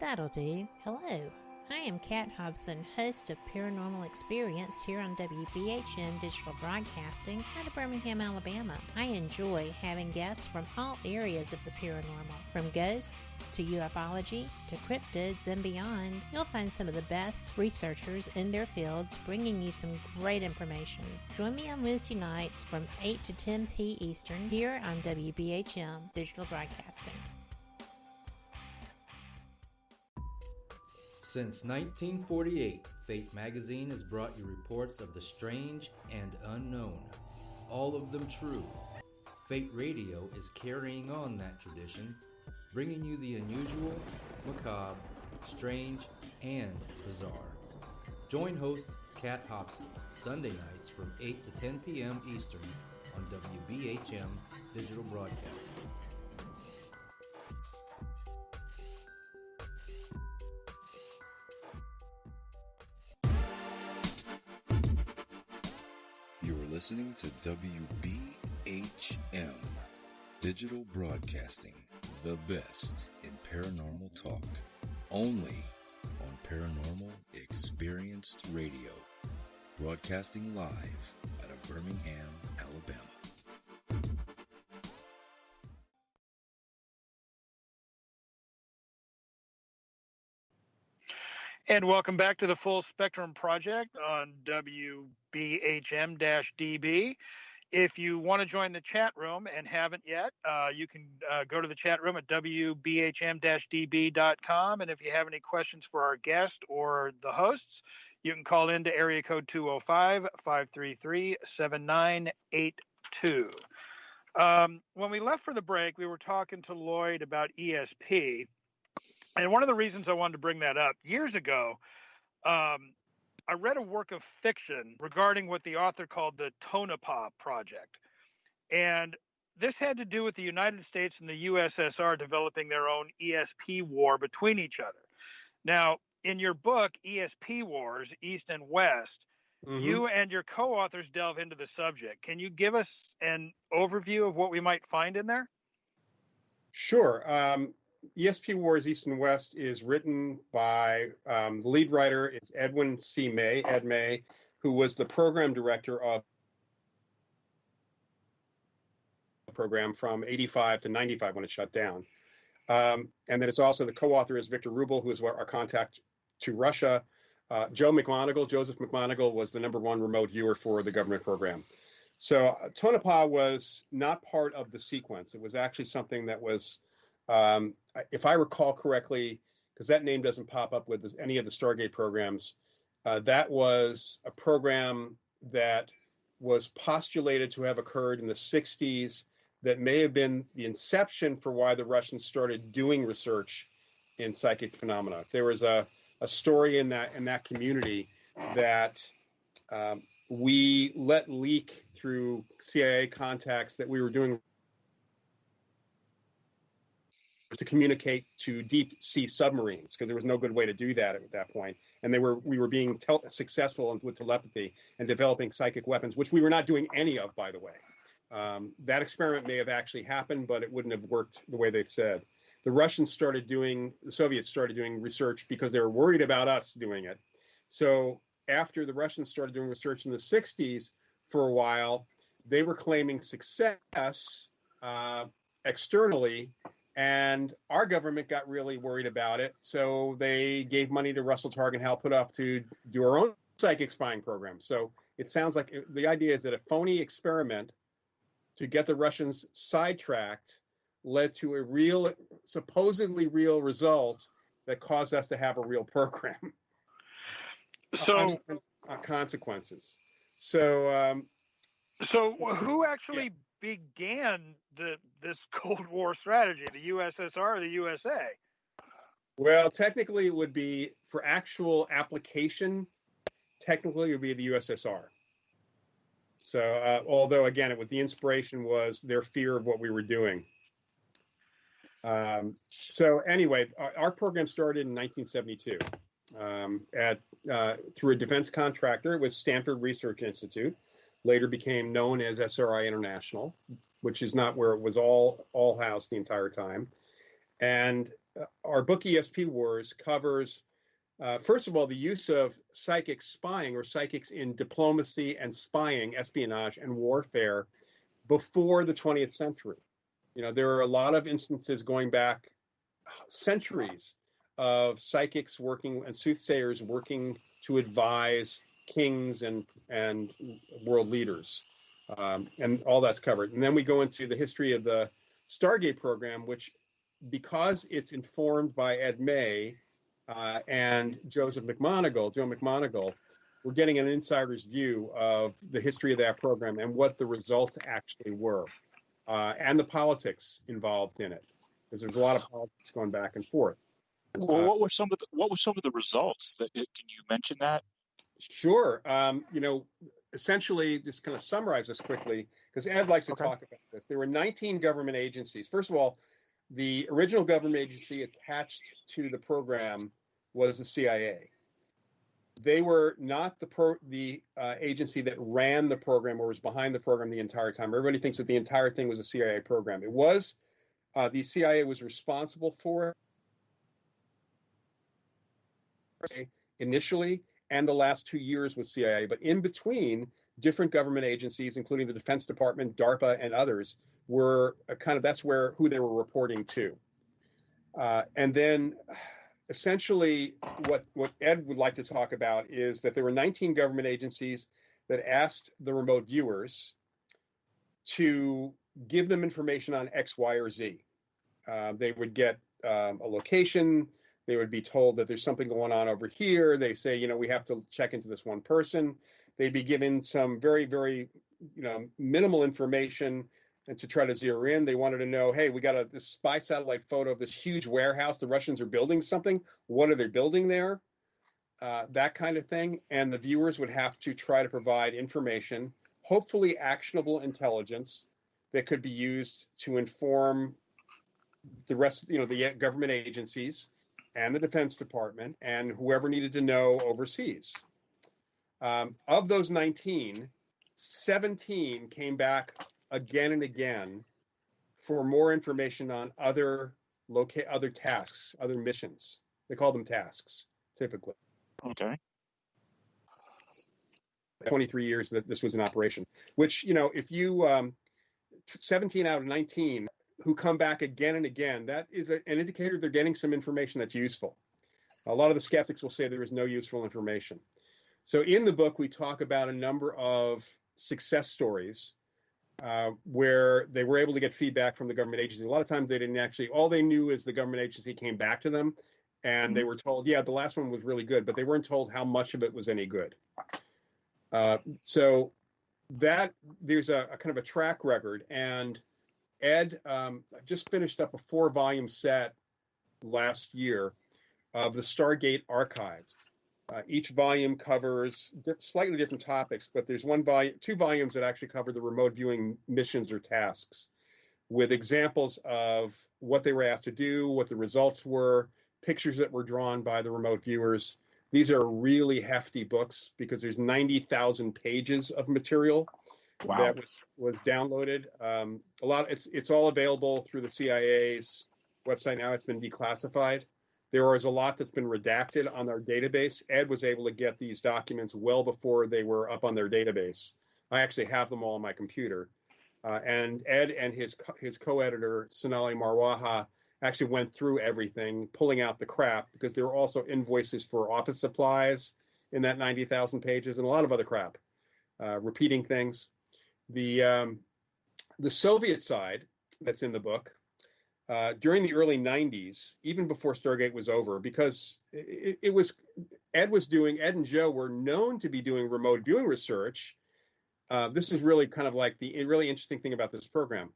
That'll do. Hello. I am Kat Hobson, host of Paranormal Experience here on WBHM Digital Broadcasting out of Birmingham, Alabama. I enjoy having guests from all areas of the paranormal, from ghosts to ufology to cryptids and beyond. You'll find some of the best researchers in their fields bringing you some great information. Join me on Wednesday nights from 8 to 10 p. Eastern here on WBHM Digital Broadcasting. Since 1948, Fate magazine has brought you reports of the strange and unknown, all of them true. Fate Radio is carrying on that tradition, bringing you the unusual, macabre, strange, and bizarre. Join host Kat Hobson Sunday nights from 8 to 10 p.m. Eastern on WBHM Digital Broadcasting. You're listening to WBHM Digital Broadcasting, the best in paranormal talk, only on Paranormal Experienced Radio, broadcasting live out of Birmingham, Alabama. And welcome back to the Full Spectrum Project on WBHM-DB. If you want to join the chat room and haven't yet, you can go to the chat room at WBHM-DB.com. And if you have any questions for our guest or the hosts, you can call in to area code 205-533-7982. When we left for the break, we were talking to Lloyd about ESP. And one of the reasons I wanted to bring that up, years ago, I read a work of fiction regarding what the author called the Tonopah Project. And this had to do with the United States and the USSR developing their own ESP war between each other. Now, in your book, ESP Wars, East and West, you and your co-authors delve into the subject. Can you give us an overview of what we might find in there? Sure. ESP Wars East and West is written by the lead writer is Edwin C. May, Ed May, who was the program director of the program from 85 to 95 when it shut down. And then it's also the co-author is Victor Rubel, who is our contact to Russia. Joseph McMonigal was the #1 remote viewer for the government program. So Tonopah was not part of the sequence. It was actually something that was if I recall correctly, because that name doesn't pop up with any of the Stargate programs, that was a program that was postulated to have occurred in the 60s that may have been the inception for why the Russians started doing research in psychic phenomena. There was a story in that community that we let leak through CIA contacts that we were doing to communicate to deep sea submarines, because there was no good way to do that at that point. And we were being successful with telepathy and developing psychic weapons, which we were not doing any of, by the way. That experiment may have actually happened, but it wouldn't have worked the way they said. The Soviets started doing research because they were worried about us doing it. So after the Russians started doing research in the 60s for a while, they were claiming success externally, and our government got really worried about it. So they gave money to Russell Targ and Hal Puthoff to do our own psychic spying program. So it sounds like the idea is that a phony experiment to get the Russians sidetracked led to a supposedly real result that caused us to have a real program. So consequences. So who actually began this Cold War strategy, the USSR or the USA? Well, technically it would be, for actual application, technically it would be the USSR. So, although again, the inspiration was their fear of what we were doing. So anyway, our program started in 1972 through a defense contractor. It was Stanford Research Institute. Later became known as SRI International, which is not where it was all housed the entire time. And our book ESP Wars covers First of all, the use of psychic spying or psychics in diplomacy and spying, espionage and warfare before the 20th century. There are a lot of instances going back centuries of psychics working and soothsayers working to advise kings and world leaders, and all that's covered. And then we go into the history of the Stargate program, which, because it's informed by Ed May and Joe McMonigal, we're getting an insider's view of the history of that program and what the results actually were, and the politics involved in it, because there's a lot of politics going back and forth. Well, what were some of the results? Can you mention that? Sure. Essentially, just kind of summarize this quickly, because Ed likes to talk about this. There were 19 government agencies. First of all, the original government agency attached to the program was the CIA. They were not the agency that ran the program or was behind the program the entire time. Everybody thinks that the entire thing was a CIA program. It was. The CIA was responsible for it initially, and the last 2 years was CIA. But in between, different government agencies, including the Defense Department, DARPA, and others, were that's who they were reporting to. And then essentially what Ed would like to talk about is that there were 19 government agencies that asked the remote viewers to give them information on X, Y, or Z. They would get a location. They would be told that there's something going on over here. They say, we have to check into this one person. They'd be given some very, very, minimal information, and to try to zero in. They wanted to know, hey, we got this spy satellite photo of this huge warehouse. The Russians are building something. What are they building there? That kind of thing. And the viewers would have to try to provide information, hopefully actionable intelligence that could be used to inform the rest, the government agencies and the Defense Department and whoever needed to know overseas. Of those 19, 17 came back again and again for more information on other tasks, other missions. They call them tasks, typically. Okay. 23 years that this was in operation, which, if you 17 out of 19 who come back again and again, that is an indicator they're getting some information that's useful. A lot of the skeptics will say there is no useful information. So in the book, we talk about a number of success stories where they were able to get feedback from the government agency. A lot of times they didn't actually, all they knew is the government agency came back to them and they were told, yeah, the last one was really good, but they weren't told how much of it was any good. So that there's a kind of a track record. And Ed just finished up a 4-volume set last year of the Stargate archives. Each volume covers slightly different topics, but there's 2 volumes that actually cover the remote viewing missions or tasks with examples of what they were asked to do, what the results were, pictures that were drawn by the remote viewers. These are really hefty books because there's 90,000 pages of material. Wow. That was downloaded. It's all available through the CIA's website now. It's been declassified. There is a lot that's been redacted on their database. Ed was able to get these documents well before they were up on their database. I actually have them all on my computer. And Ed and his co-editor, Sonali Marwaha, actually went through everything, pulling out the crap, because there were also invoices for office supplies in that 90,000 pages and a lot of other crap, repeating things. The Soviet side that's in the book, during the early 90s, even before Stargate was over, because Ed and Joe were known to be doing remote viewing research. This is really kind of like the really interesting thing about this program,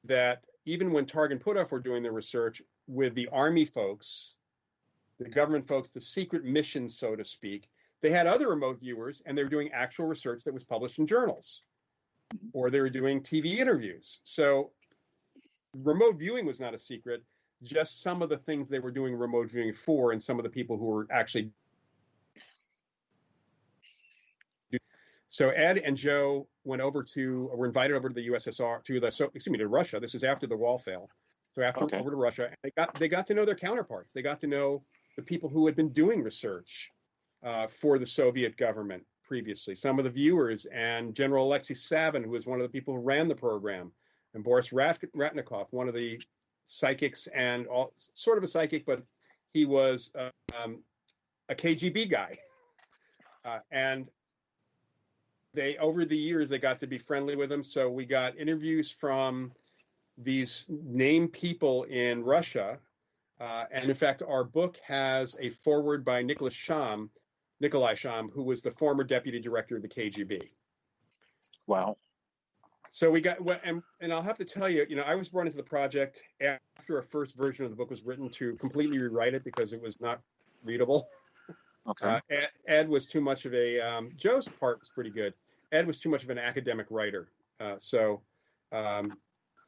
that even when Targ and Puthoff were doing their research with the Army folks, the government folks, the secret missions, so to speak, they had other remote viewers and they were doing actual research that was published in journals, or they were doing TV interviews. So remote viewing was not a secret, just some of the things they were doing remote viewing for and some of the people who were actually. So Ed and Joe were invited over to the USSR, to Russia. This is after the wall fell. So over to Russia, and they got to know their counterparts. They got to know the people who had been doing research for the Soviet government previously, some of the viewers, and General Alexei Savin, who was one of the people who ran the program, and Boris Ratnikov, one of the psychics, and sort of a psychic, but he was a KGB guy. And they, over the years, they got to be friendly with him. So we got interviews from these named people in Russia. And in fact, our book has a foreword by Nikolai Sham, who was the former deputy director of the KGB. Wow. So we got, and I'll have to tell you, I was brought into the project after a first version of the book was written to completely rewrite it because it was not readable. Okay. Ed was too much of a, Joe's part was pretty good. Ed was too much of an academic writer. So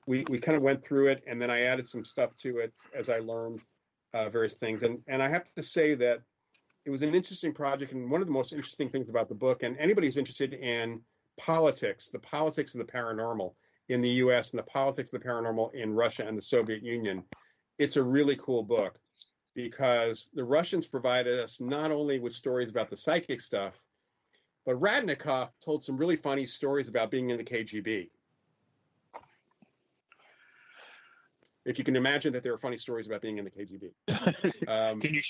we kind of went through it, and then I added some stuff to it as I learned various things. And I have to say that it was an interesting project, and one of the most interesting things about the book, and anybody who's interested in politics, the politics of the paranormal in the U.S. and the politics of the paranormal in Russia and the Soviet Union, it's a really cool book because the Russians provided us not only with stories about the psychic stuff, but Ratnikov told some really funny stories about being in the KGB. If you can imagine that there are funny stories about being in the KGB. Can you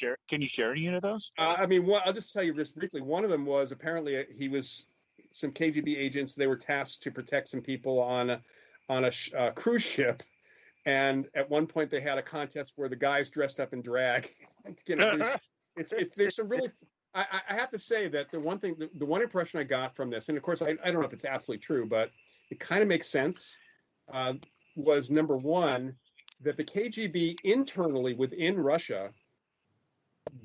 share any of those? I'll just tell you just briefly. One of them was apparently some KGB agents. They were tasked to protect some people on a cruise ship, and at one point they had a contest where the guys dressed up in drag. There's some really. I have to say that the one impression I got from this, and of course I don't know if it's absolutely true, but it kind of makes sense. Was number one, that the KGB internally within Russia,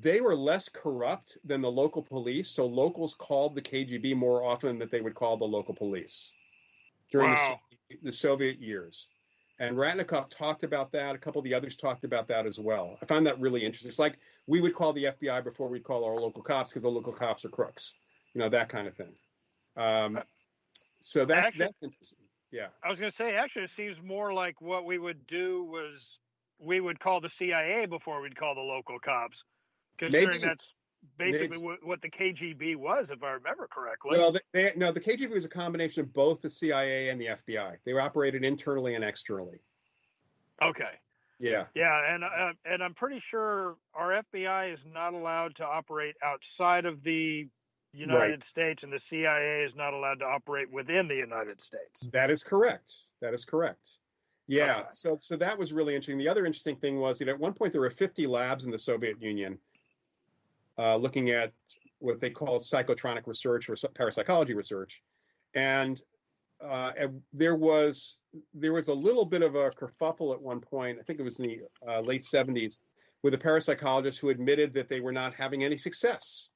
they were less corrupt than the local police. So locals called the KGB more often than they would call the local police during the Soviet years. And Ratnikov talked about that. A couple of the others talked about that as well. I found that really interesting. It's like we would call the FBI before we'd call our local cops because the local cops are crooks, that kind of thing. So that's interesting. Yeah. I was going to say, actually, it seems more like what we would do was we would call the CIA before we'd call the local cops, considering that's basically what the KGB was, if I remember correctly. Well, the KGB was a combination of both the CIA and the FBI. They were operated internally and externally. Okay. Yeah. Yeah, and I'm pretty sure our FBI is not allowed to operate outside of the United States, and the CIA is not allowed to operate within the United States. That is correct. Yeah. So that was really interesting. The other interesting thing was at one point there were 50 labs in the Soviet Union looking at what they called psychotronic research or parapsychology research, and there was a little bit of a kerfuffle at one point. I think it was in the late 70s with a parapsychologist who admitted that they were not having any success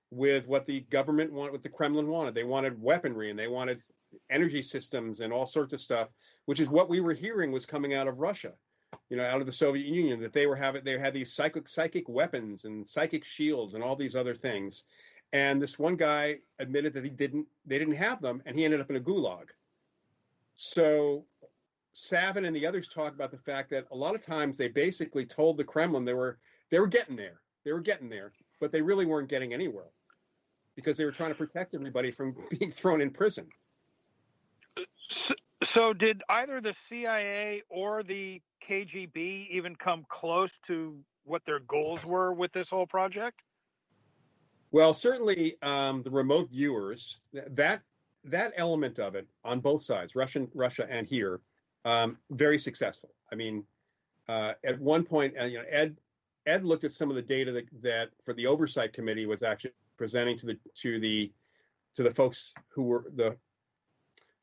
with what the government wanted, what the Kremlin wanted. They wanted weaponry and they wanted energy systems and all sorts of stuff, which is what we were hearing was coming out of Russia, out of the Soviet Union, that they had these psychic weapons and psychic shields and all these other things. And this one guy admitted that they didn't have them, and he ended up in a gulag. So Savin and the others talk about the fact that a lot of times they basically told the Kremlin they were getting there, but they really weren't getting anywhere because they were trying to protect everybody from being thrown in prison. So did either the CIA or the KGB even come close to what their goals were with this whole project? Well, certainly the remote viewers, that element of it on both sides, Russia and here, very successful. I mean, at one point, Ed looked at some of the data that for the oversight committee was actually presenting to the folks who were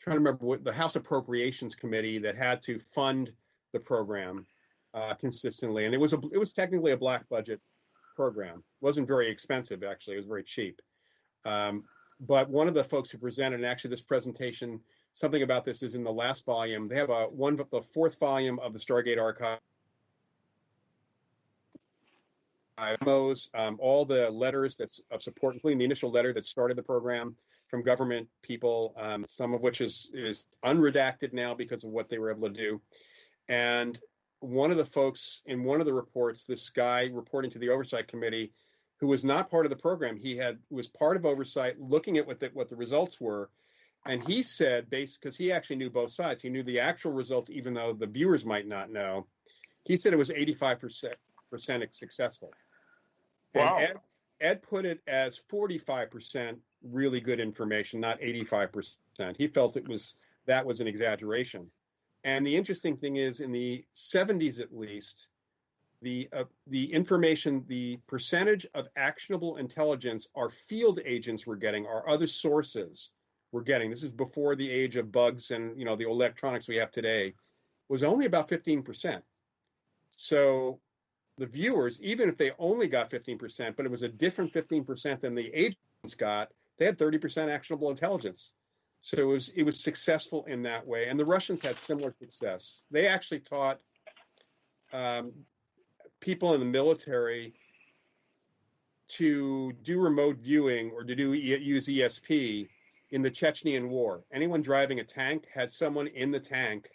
trying to remember what the House Appropriations Committee that had to fund the program consistently, and it was technically a black budget program. It wasn't very expensive, actually. It was very cheap. But one of the folks who presented, and actually this presentation, something about this is in the last volume. They have the fourth volume of the Stargate Archive. All the letters of support, including the initial letter that started the program from government people, some of which is unredacted now because of what they were able to do. And one of the folks in one of the reports, this guy reporting to the oversight committee, who was not part of the program, was part of oversight, looking at what the results were, and he said, because he actually knew both sides, he knew the actual results, even though the viewers might not know. He said it was 85% successful. Wow. And Ed put it as 45% really good information, not 85%. He felt that was an exaggeration. And the interesting thing is, in the 70s at least, the information, the percentage of actionable intelligence our field agents were getting, our other sources were getting, this is before the age of bugs and the electronics we have today, was only about 15%. So the viewers, even if they only got 15%, but it was a different 15% than the agents got, they had 30% actionable intelligence. So it was successful in that way. And the Russians had similar success. They actually taught people in the military to do remote viewing or to use ESP in the Chechenian War. Anyone driving a tank had someone in the tank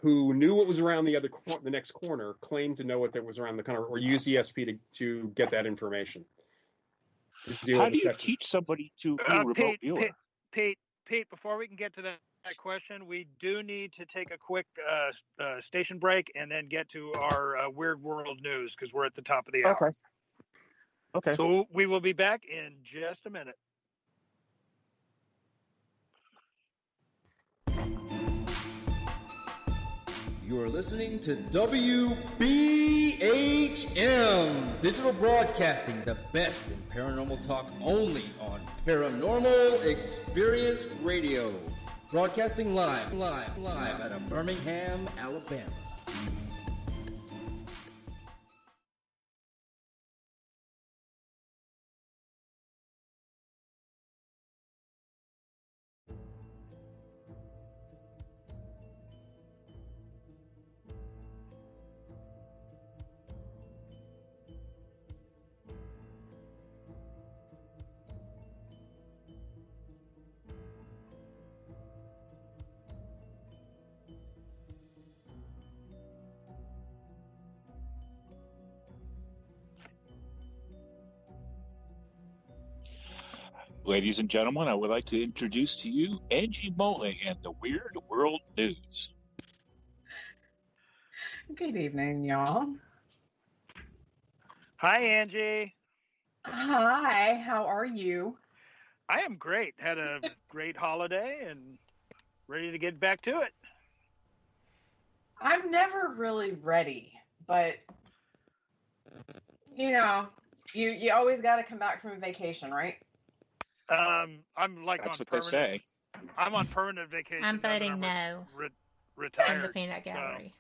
who knew what was around the next corner, claimed to know what that was around the corner, or use ESP to get that information. How do you teach somebody to do a remote viewer? Pete, before we can get to that question, we do need to take a quick station break and then get to our Weird World News, because we're at the top of the hour. Okay. So we will be back in just a minute. You are listening to WBHM Digital Broadcasting, the best in paranormal talk, only on Paranormal Experience Radio. Broadcasting live out of Birmingham, Alabama. Ladies and gentlemen, I would like to introduce to you Angie Motley and the Weird World News. Good evening, y'all. Hi, Angie. Hi, how are you? I am great. Had a great holiday and ready to get back to it. I'm never really ready, but you always got to come back from a vacation, right? I'm like That's on what they say. I'm on permanent vacation. I'm voting no. Retired. From the peanut gallery.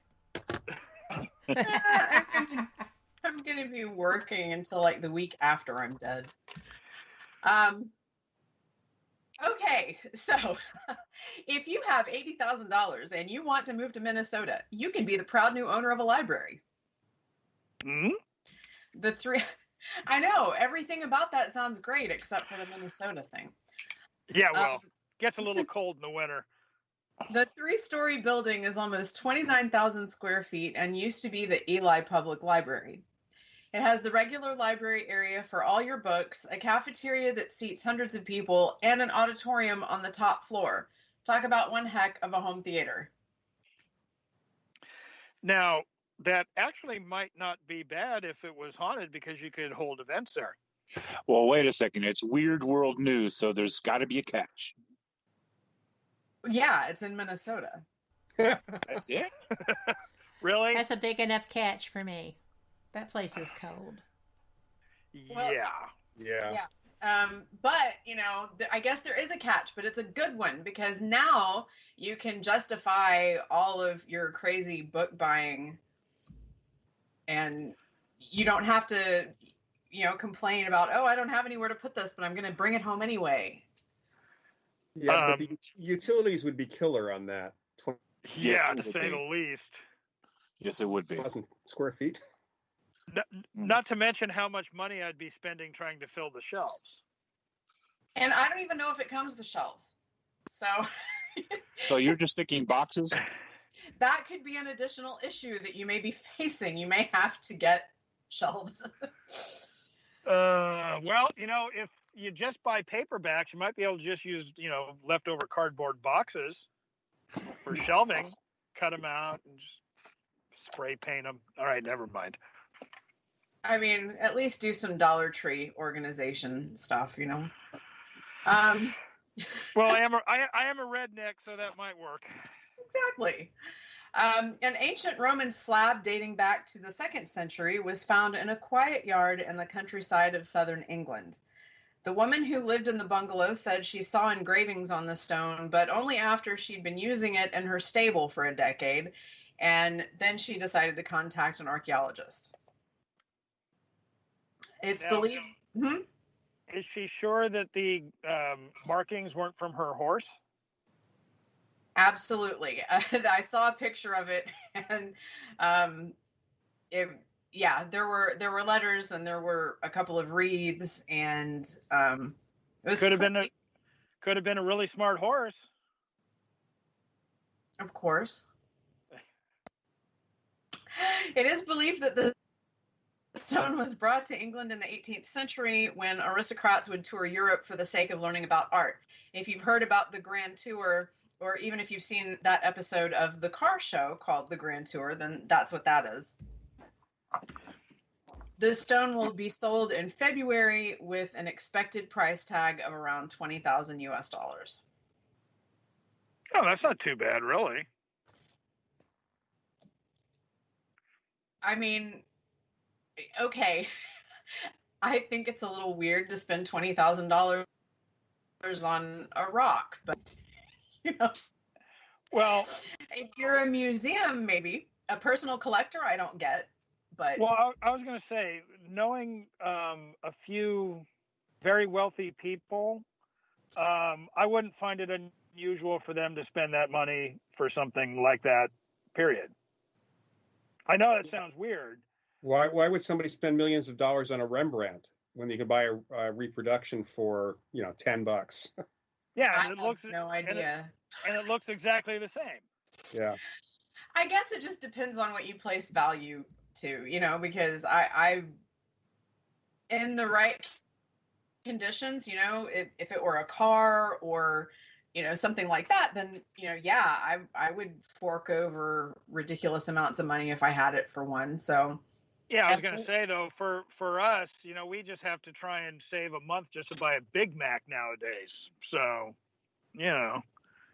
I'm going to be working until like the week after I'm dead. Okay, so if you have $80,000 and you want to move to Minnesota, you can be the proud new owner of a library. Hmm? I know, everything about that sounds great except for the Minnesota thing. Yeah, well, gets a little cold in the winter. The 3-story building is almost 29,000 square feet and used to be the Eli Public Library. It has the regular library area for all your books, a cafeteria that seats hundreds of people, and an auditorium on the top floor. Talk about one heck of a home theater. Now, that actually might not be bad if it was haunted, because you could hold events there. Well, wait a second. It's Weird World News, so there's got to be a catch. Yeah, it's in Minnesota. That's it? Really? That's a big enough catch for me. That place is cold. Yeah. But, I guess there is a catch, but it's a good one, because now you can justify all of your crazy book buying, and you don't have to, complain about, I don't have anywhere to put this, but I'm going to bring it home anyway. Yeah, but the utilities would be killer on that. Yeah, to say the least. Yes, it would be. 1,000 square feet. Not to mention how much money I'd be spending trying to fill the shelves. And I don't even know if it comes with the shelves. So So you're just thinking boxes? that could be an additional issue that you may be facing. You may have to get shelves. Well, if you just buy paperbacks, you might be able to just use, leftover cardboard boxes for shelving, cut them out and just spray paint them. All right, never mind. I mean, at least do some Dollar Tree organization stuff, Well, I am a redneck, so that might work. Exactly. An ancient Roman slab dating back to the 2nd century was found in a quiet yard in the countryside of southern England. The woman who lived in the bungalow said she saw engravings on the stone, but only after she'd been using it in her stable for a decade, and then she decided to contact an archaeologist. It's believed... Is she sure that the markings weren't from her horse? Absolutely. I saw a picture of it, and there were letters, and there were a couple of wreaths, and it was could have been a really smart horse. Of course. It is believed that the stone was brought to England in the 18th century when aristocrats would tour Europe for the sake of learning about art. If you've heard about the Grand Tour, or even if you've seen that episode of the car show called The Grand Tour, then that's what that is. The stone will be sold in February with an expected price tag of around $20,000 US. Oh, that's not too bad, really. I mean, okay. I think it's a little weird to spend $20,000 on a rock, but Well, if you're a museum, maybe. A personal collector, I don't get. But well, I was going to say, knowing a few very wealthy people, I wouldn't find it unusual for them to spend that money for something like that, period. I know that sounds weird. Why would somebody spend millions of dollars on a Rembrandt when they could buy a reproduction for, $10? Yeah, I have no idea. And it looks exactly the same. Yeah. I guess it just depends on what you place value to, because I in the right conditions, if it were a car or, something like that, then, I would fork over ridiculous amounts of money if I had it for one. So yeah, I was going to say, though, for us, we just have to try and save a month just to buy a Big Mac nowadays. So,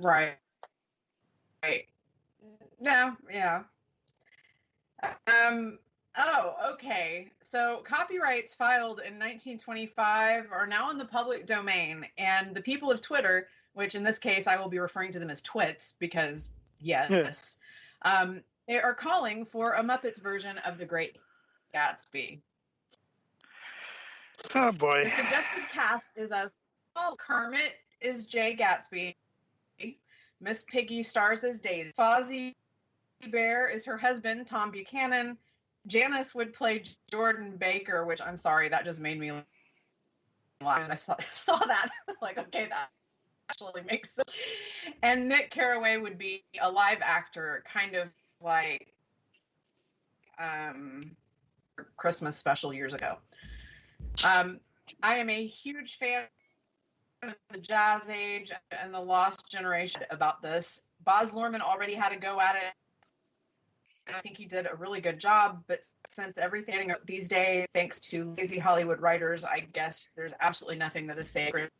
Right. No, yeah. Okay. So copyrights filed in 1925 are now in the public domain, and the people of Twitter, which in this case I will be referring to them as twits because yes, they are calling for a Muppets version of The Great Gatsby. Oh boy. The suggested cast is as follows. Kermit is Jay Gatsby. Miss Piggy stars as Daisy. Fozzie Bear is her husband, Tom Buchanan. Janice would play Jordan Baker, which I'm sorry, that just made me laugh. I saw that. I was like, okay, that actually makes sense. And Nick Carraway would be a live actor, kind of like Christmas special years ago. I am a huge fan of the Jazz Age and the Lost Generation about this. Baz Luhrmann already had a go at it. I think he did a really good job, but since everything these days, thanks to lazy Hollywood writers, I guess there's absolutely nothing that is sacred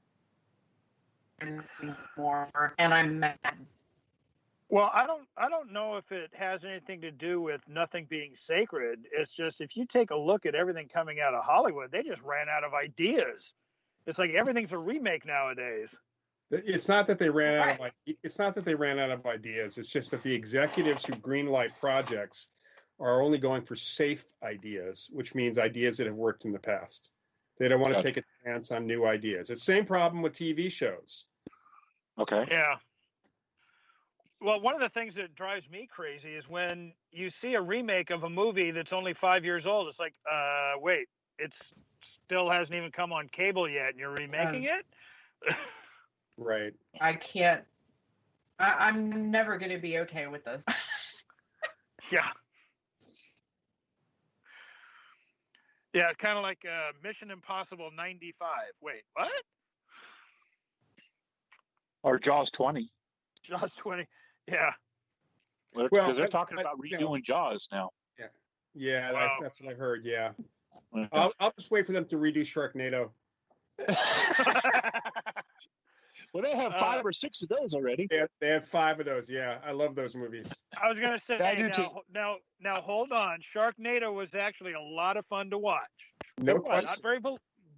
anymore, and I'm mad. Well, I don't know if it has anything to do with nothing being sacred. It's just if you take a look at everything coming out of Hollywood, they just ran out of ideas. It's like everything's a remake nowadays. It's not that they ran out of. It's not that they ran out of ideas. It's just that the executives who greenlight projects are only going for safe ideas, which means ideas that have worked in the past. They don't want to take a chance on new ideas. It's the same problem with TV shows. Okay. Yeah. Well, one of the things that drives me crazy is when you see a remake of a movie that's only 5 years old. It's like, wait, it still hasn't even come on cable yet, and you're remaking it? Right. I can't. I'm never going to be okay with this. Yeah. Yeah, kind of like Mission Impossible 95. Wait, what? Or Jaws 20. Jaws 20. Yeah. Because they're talking about redoing Jaws now. Yeah, yeah, Wow. that's what I heard. Yeah, Yeah. I'll just wait for them to redo Sharknado. Well, they have 5 or 6 of those already. They had 5 of those. Yeah, I love those movies. I was gonna say I do too. now hold on. Sharknado was actually a lot of fun to watch. No It was. question. Not very,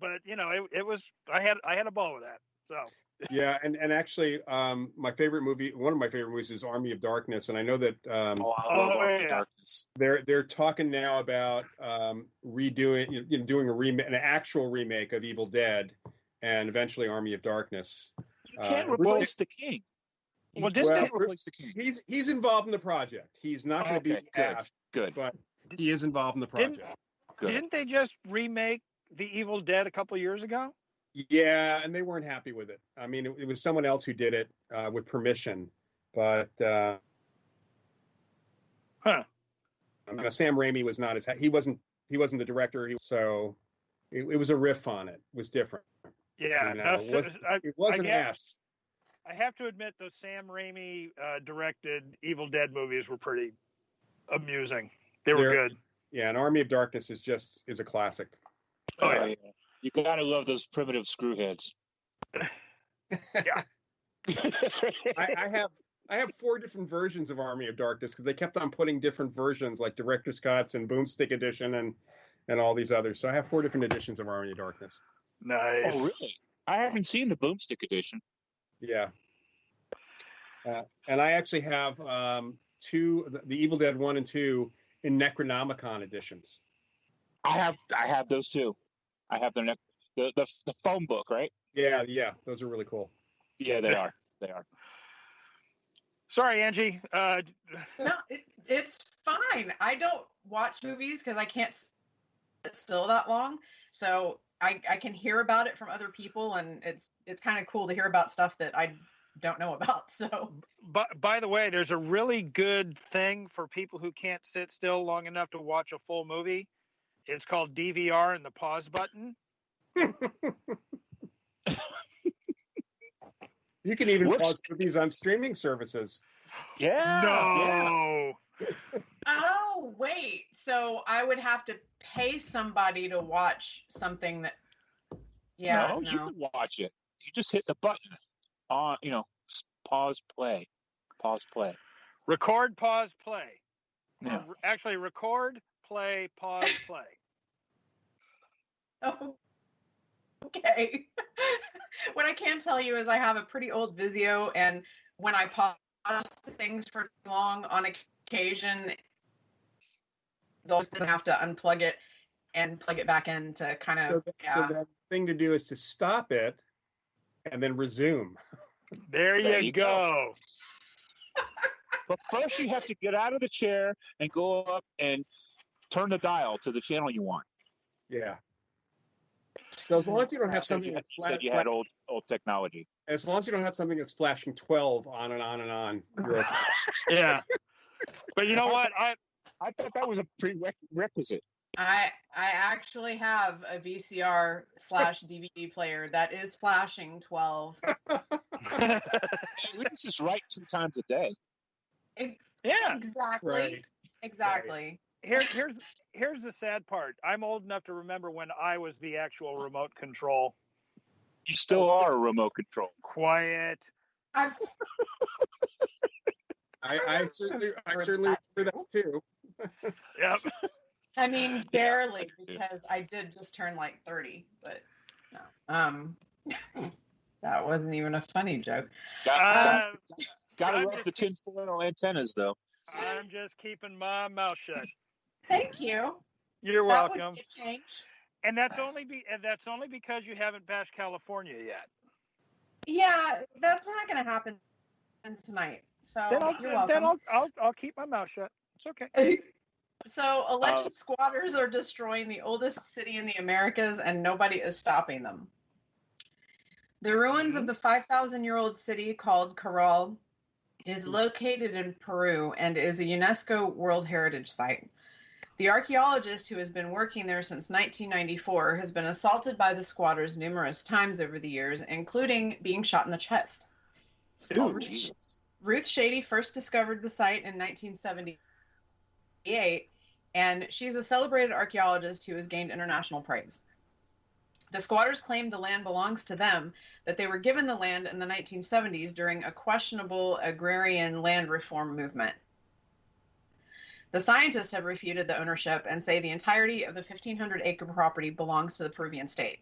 but you know, it was. I had a ball with that. So Yeah, and actually, my favorite movie, one of my favorite movies, is Army of Darkness, and I know that I love Army yeah. of Darkness. they're talking now about redoing, doing an actual remake of Evil Dead, and eventually Army of Darkness. You can't replace the King. Well, You didn't can't replace the King. He's involved in the project. He's not going to be Ash, Good. but he is involved in the project. Didn't they just remake The Evil Dead a couple years ago? Yeah, and they weren't happy with it. I mean, it was someone else who did it with permission, but Sam Raimi was not he wasn't the director. So it was a riff on it. It was different. Yeah, it wasn't Ash. I have to admit, those Sam Raimi directed Evil Dead movies were pretty amusing. They were good. Yeah, and Army of Darkness is a classic. Oh yeah. You gotta love those primitive screwheads. Yeah. I have 4 different versions of Army of Darkness because they kept on putting different versions, like Director Scott's and Boomstick Edition and all these others. So I have 4 different editions of Army of Darkness. Nice. Oh, really? I haven't seen the Boomstick Edition. Yeah. And I actually have 2, the Evil Dead 1 and 2 in Necronomicon editions. I have those too. I have the phone book, right? Yeah, those are really cool. Yeah, they are. They are. Sorry, Angie. No, it's fine. I don't watch movies because I can't sit still that long. So I can hear about it from other people, and it's kind of cool to hear about stuff that I don't know about. So, by the way, there's a really good thing for people who can't sit still long enough to watch a full movie. It's called DVR and the pause button. You can even pause movies on streaming services. Yeah. No. Yeah. oh wait, so I would have to pay somebody to watch something that. Yeah. No, you can watch it. You just hit the button on, pause, play, pause, play. Record, pause, play. Yeah. Actually, record, play, pause, play. Oh, okay. What I can tell you is I have a pretty old Vizio, and when I pause things for too long on occasion, they'll have to unplug it and plug it back in to kind of. So the thing to do is to stop it and then resume. There you go. But first, you have to get out of the chair and go up and turn the dial to the channel you want. Yeah. So as long as you don't have something you said you had old technology. As long as you don't have something that's flashing 12 on and on and on, you're okay. Yeah. But you know what? I thought that was a prerequisite. I actually have a VCR/DVD player that is flashing 12. Hey, we just write 2 times a day. Yeah. Exactly. Right. Exactly. Here's the sad part. I'm old enough to remember when I was the actual remote control. You still are a remote control. Quiet. I've I certainly remember that too. Yep. I mean, barely, because I did just turn like 30, but no. That wasn't even a funny joke. Gotta love the tinfoil antennas, though. I'm just keeping my mouth shut. Thank you. You're That welcome. would be a change. And that's only because you haven't bashed California yet. Yeah, that's not going to happen tonight. So you're welcome. Then I'll keep my mouth shut. It's okay. So alleged squatters are destroying the oldest city in the Americas, and nobody is stopping them. The ruins of the 5,000-year-old city called Caral is located in Peru and is a UNESCO World Heritage Site. The archaeologist who has been working there since 1994 has been assaulted by the squatters numerous times over the years, including being shot in the chest. Ruth Shady first discovered the site in 1978, and she's a celebrated archaeologist who has gained international praise. The squatters claimed the land belongs to them, that they were given the land in the 1970s during a questionable agrarian land reform movement. The scientists have refuted the ownership and say the entirety of the 1,500-acre property belongs to the Peruvian state.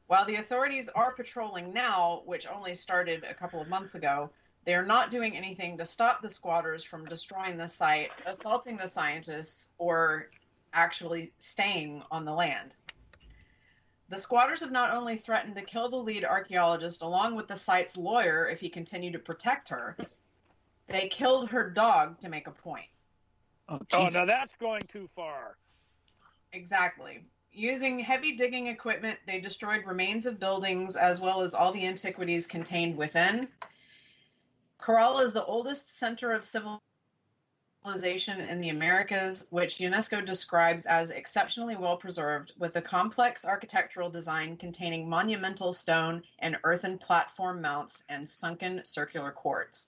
While the authorities are patrolling now, which only started a couple of months ago, they are not doing anything to stop the squatters from destroying the site, assaulting the scientists, or actually staying on the land. The squatters have not only threatened to kill the lead archaeologist along with the site's lawyer if he continued to protect her, they killed her dog to make a point. Oh, now that's going too far. Exactly. Using heavy digging equipment, they destroyed remains of buildings as well as all the antiquities contained within. Corral is the oldest center of civilization in the Americas, which UNESCO describes as exceptionally well preserved, with a complex architectural design containing monumental stone and earthen platform mounts and sunken circular courts.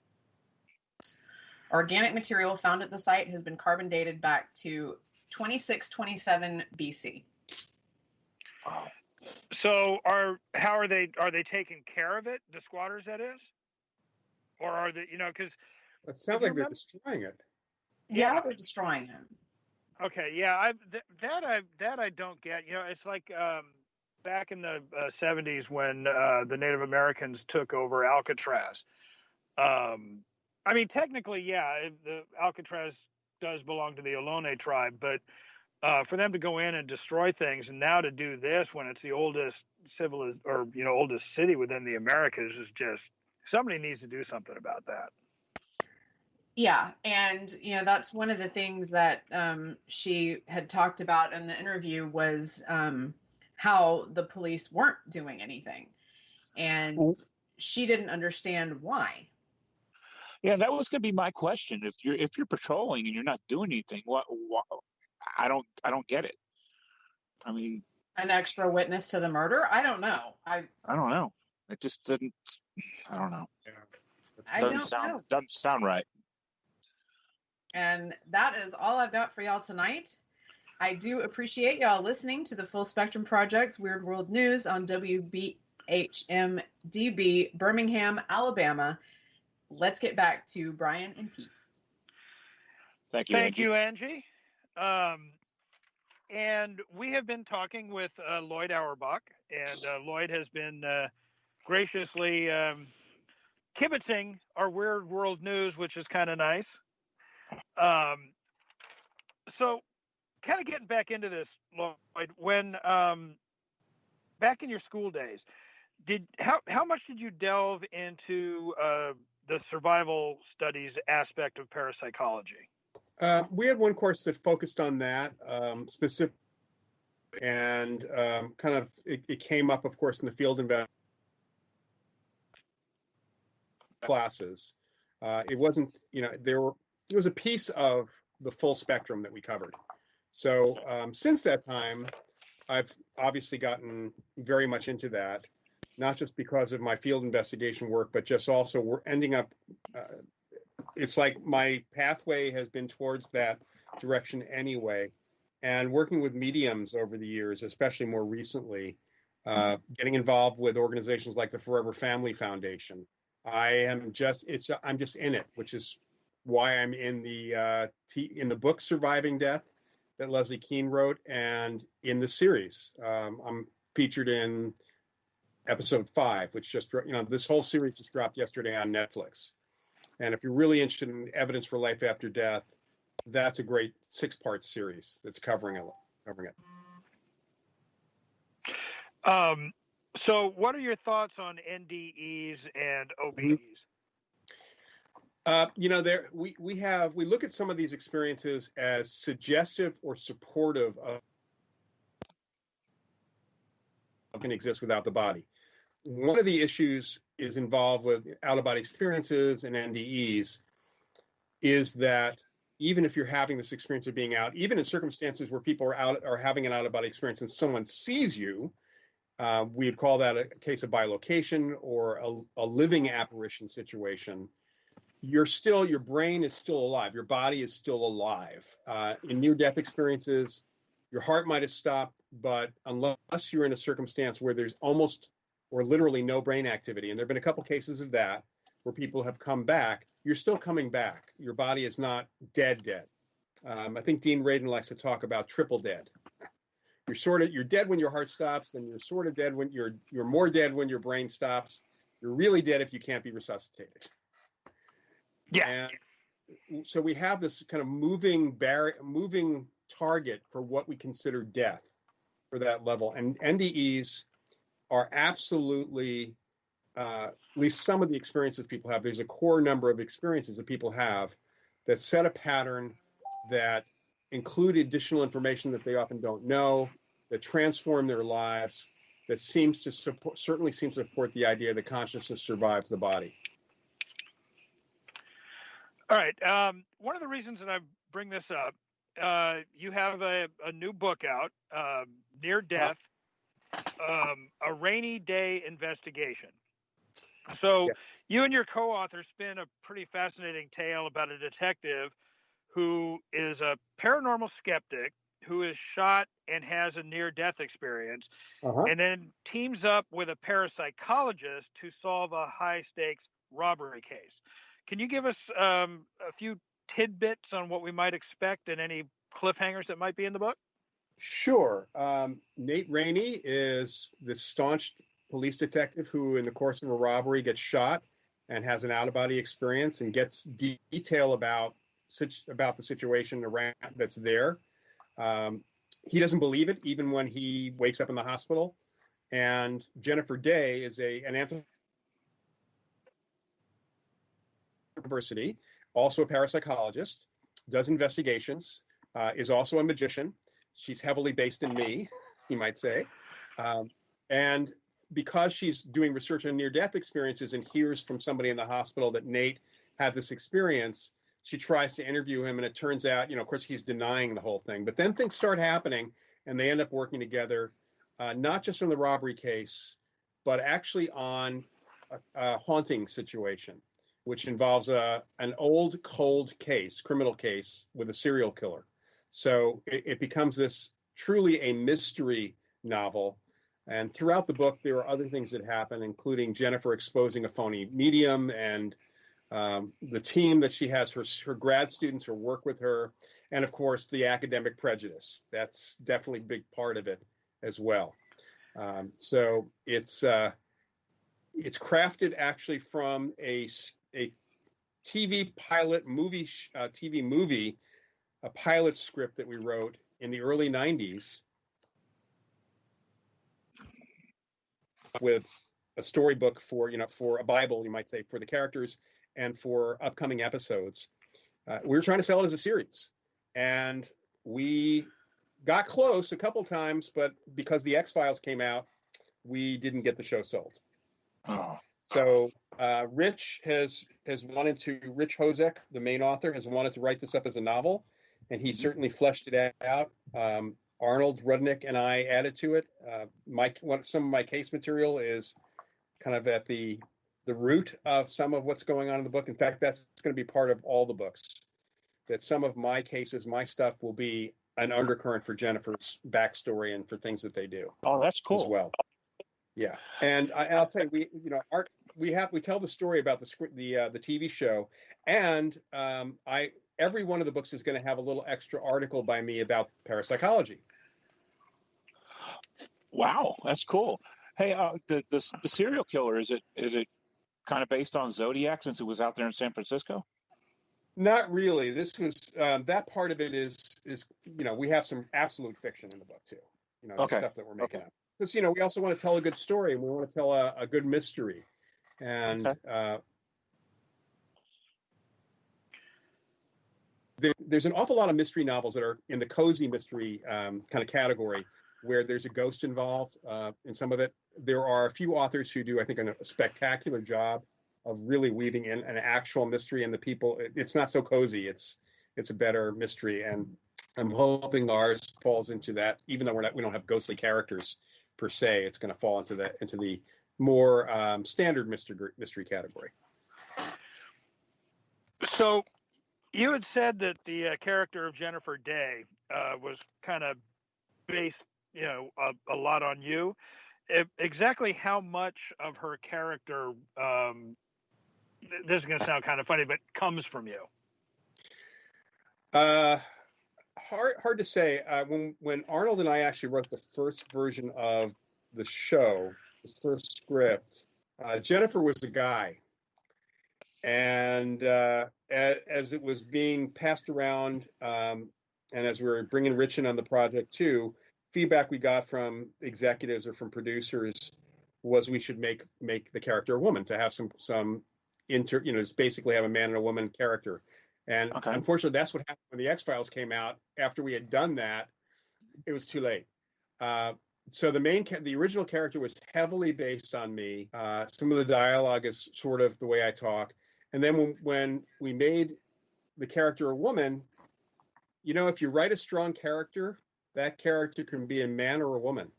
Organic material found at the site has been carbon dated back to 2627 BC. Wow. So how are they taking care of it? The squatters, that is? Or are they, because it sounds like they're destroying it. Yeah, they're destroying him. Okay, yeah, that I don't get. It's like back in the 70s when the Native Americans took over Alcatraz. I mean, technically, yeah, the Alcatraz does belong to the Ohlone tribe, but for them to go in and destroy things, and now to do this when it's the oldest oldest city within the Americas, is just, somebody needs to do something about that. Yeah, and that's one of the things that she had talked about in the interview was how the police weren't doing anything, and she didn't understand why. Yeah, that was going to be my question. If you're patrolling and you're not doing anything, what I don't get it. I mean, an extra witness to the murder? I don't know. I don't know. It just didn't. I don't know. Yeah, doesn't sound right. And that is all I've got for y'all tonight. I do appreciate y'all listening to the Full Spectrum Project's Weird World News on WBHM-DB, Birmingham, Alabama. Let's get back to Brian and Pete. Thank you, Angie. And we have been talking with Loyd Auerbach, and Loyd has been graciously kibitzing our Weird World News, which is kind of nice. So kind of getting back into this, Loyd, when back in your school days, how much did you delve into the survival studies aspect of parapsychology? We had one course that focused on that specific, and kind of it came up, of course, in the field investment classes. It wasn't, it was a piece of the full spectrum that we covered. So since that time, I've obviously gotten very much into that, not just because of my field investigation work, but just also we're ending up, it's like my pathway has been towards that direction anyway. And working with mediums over the years, especially more recently, getting involved with organizations like the Forever Family Foundation. I'm just in it, which is why I'm in the book Surviving Death that Leslie Kean wrote, and in the series. I'm featured in episode 5, which just, this whole series just dropped yesterday on Netflix. And if you're really interested in evidence for life after death, that's a great 6-part series that's covering it. So what are your thoughts on NDEs and OBEs? We look at some of these experiences as suggestive or supportive of can exist without the body. One of the issues is involved with out-of-body experiences and NDEs is that even if you're having this experience of being out, even in circumstances where people are having an out-of-body experience and someone sees you, we'd call that a case of bilocation or a living apparition situation. Your brain is still alive. Your body is still alive. In near-death experiences, your heart might have stopped, but unless you're in a circumstance where there's almost or literally no brain activity, and there have been a couple cases of that where people have come back, you're still coming back. Your body is not dead. I think Dean Radin likes to talk about triple dead. You're dead when your heart stops, then you're sort of dead when you're more dead when your brain stops. You're really dead if you can't be resuscitated. Yeah. And so we have this kind of moving target for what we consider death for that level. And NDEs are absolutely, at least some of the experiences people have, there's a core number of experiences that people have that set a pattern that include additional information that they often don't know, that transform their lives, that certainly seems to support the idea that consciousness survives the body. All right. One of the reasons that I bring this up, you have a new book out, Near Death, a Rainy Daye Investigation. So you and your co-author spin a pretty fascinating tale about a detective who is a paranormal skeptic who is shot and has a near-death experience, and then teams up with a parapsychologist to solve a high-stakes robbery case. Can you give us a few tidbits on what we might expect and any cliffhangers that might be in the book? Sure. Nate Raney is this staunch police detective who, in the course of a robbery, gets shot and has an out-of-body experience and gets detail about the situation around that's there. He doesn't believe it even when he wakes up in the hospital. And Jennifer Daye is an university, also a parapsychologist, does investigations, is also a magician. She's heavily based in me, you might say. And because she's doing research on near-death experiences and hears from somebody in the hospital that Nate had this experience, she tries to interview him, and it turns out, of course, he's denying the whole thing. But then things start happening, and they end up working together, not just on the robbery case, but actually on a haunting situation, which involves an old, cold criminal case with a serial killer. So it becomes this truly a mystery novel. And throughout the book, there are other things that happen, including Jennifer exposing a phony medium and the team that she has, her grad students who work with her, and of course the academic prejudice. That's definitely a big part of it as well. So it's crafted actually from a TV pilot movie, a pilot script that we wrote in the early 90s with a storybook for a Bible, you might say, for the characters and for upcoming episodes. We were trying to sell it as a series, and we got close a couple times, but because the X-Files came out, we didn't get the show sold. Oh. So Rich Hozek, the main author, has wanted to write this up as a novel, and he certainly fleshed it out. Arnold Rudnick and I added to it. Some of my case material is kind of at the root of some of what's going on in the book. In fact, that's going to be part of all the books, that some of my cases, my stuff will be an undercurrent for Jennifer's backstory and for things that they do. Oh, that's cool. As well. Yeah. And I'll tell you, we tell the story about the TV show, and every one of the books is going to have a little extra article by me about parapsychology. Wow, that's cool. Hey, the serial killer, is it kind of based on Zodiac since it was out there in San Francisco? Not really. This was that part of it is we have some absolute fiction in the book too. The stuff that we're making up. Because we also want to tell a good story, and we want to tell a good mystery, and there's an awful lot of mystery novels that are in the cozy mystery kind of category, where there's a ghost involved in some of it. There are a few authors who do, I think, a spectacular job really weaving in an actual mystery, and the people. It's not so cozy. It's a better mystery, and I'm hoping ours falls into that. Even though we don't have ghostly characters per se, it's going to fall into the more standard mystery category. So you had said that the character of Jennifer Daye was kind of based, a lot on you. Exactly how much of her character, this is going to sound kind of funny, but comes from you? Hard to say. When Arnold and I actually wrote the first version of the show, the first script, Jennifer was the guy. And as it was being passed around, and as we were bringing Rich in on the project too, feedback we got from executives or from producers was we should make the character a woman, to have some just basically have a man and a woman character. And Unfortunately, that's what happened when the X-Files came out. After we had done that, it was too late. So the original character was heavily based on me. Some of the dialogue is sort of the way I talk. And then when we made the character a woman, if you write a strong character, that character can be a man or a woman.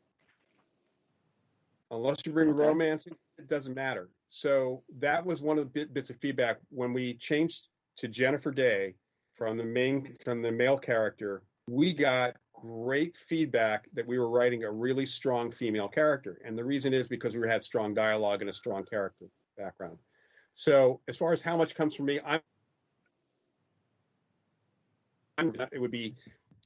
Unless you bring romance, it doesn't matter. So that was one of the bits of feedback when we changed to Jennifer Daye from the male character. We got great feedback that we were writing a really strong female character, and the reason is because we had strong dialogue and a strong character background. So as far as how much comes from me, it would be,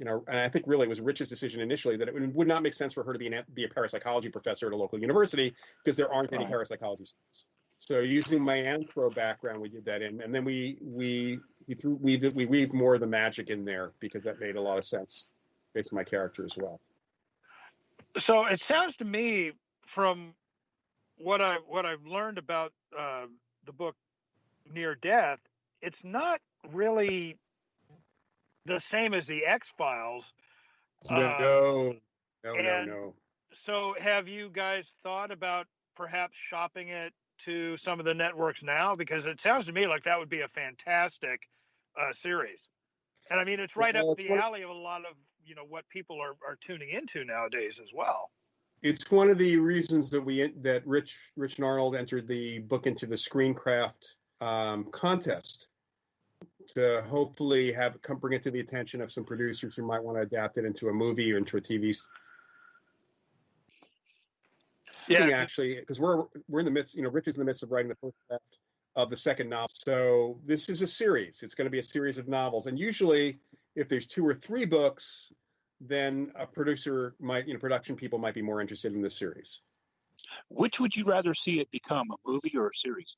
and I think really it was Rich's decision initially that it would not make sense for her to be a parapsychology professor at a local university because there aren't any parapsychology students. So using my anthro background, we did that in, and then we weaved more of the magic in there because that made a lot of sense based on my character as well. So it sounds to me, from what I've learned about the book Near Death, it's not really the same as the X-Files. No. So have you guys thought about perhaps shopping it to some of the networks now? Because it sounds to me like that would be a fantastic series. And I mean, it's right up the alley of a lot of, what people are tuning into nowadays as well. It's one of the reasons that Rich and Arnold entered the book into the Screencraft contest, to hopefully bring it to the attention of some producers who might want to adapt it into a movie or into a TV. Yeah, actually, because we're in the midst. Rich is in the midst of writing the first draft of the second novel. So this is a series. It's going to be a series of novels, and usually, if there's 2 or 3 books, then a producer production people might be more interested in this series. Which would you rather see it become, a movie or a series?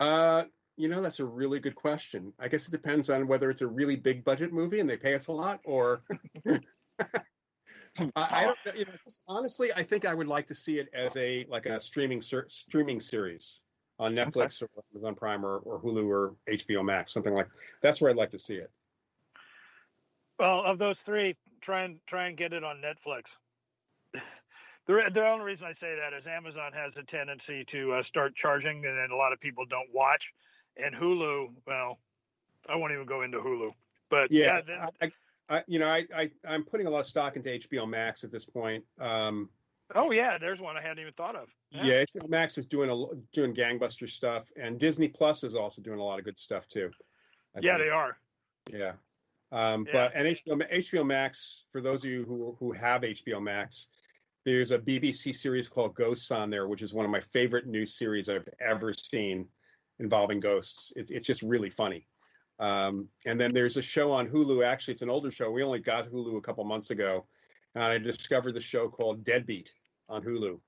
That's a really good question. I guess it depends on whether it's a really big budget movie and they pay us a lot, or I don't know. Honestly, I think I would like to see it as a streaming series on Netflix or Amazon Prime or Hulu or HBO Max, something like. That's where I'd like to see it. Well, of those 3, try and get it on Netflix. The only reason I say that is Amazon has a tendency to start charging, and then a lot of people don't watch. And Hulu, well, I won't even go into Hulu. But I'm putting a lot of stock into HBO Max at this point. There's one I hadn't even thought of. Yeah, HBO Max is doing gangbuster stuff, and Disney Plus is also doing a lot of good stuff too. I think they are. Yeah. But HBO Max, for those of you who have HBO Max, there's a BBC series called Ghosts on there, which is one of my favorite new series I've ever seen involving ghosts. It's just really funny. And then there's a show on Hulu. Actually, it's an older show. We only got Hulu a couple months ago, and I discovered the show called Deadbeat on Hulu.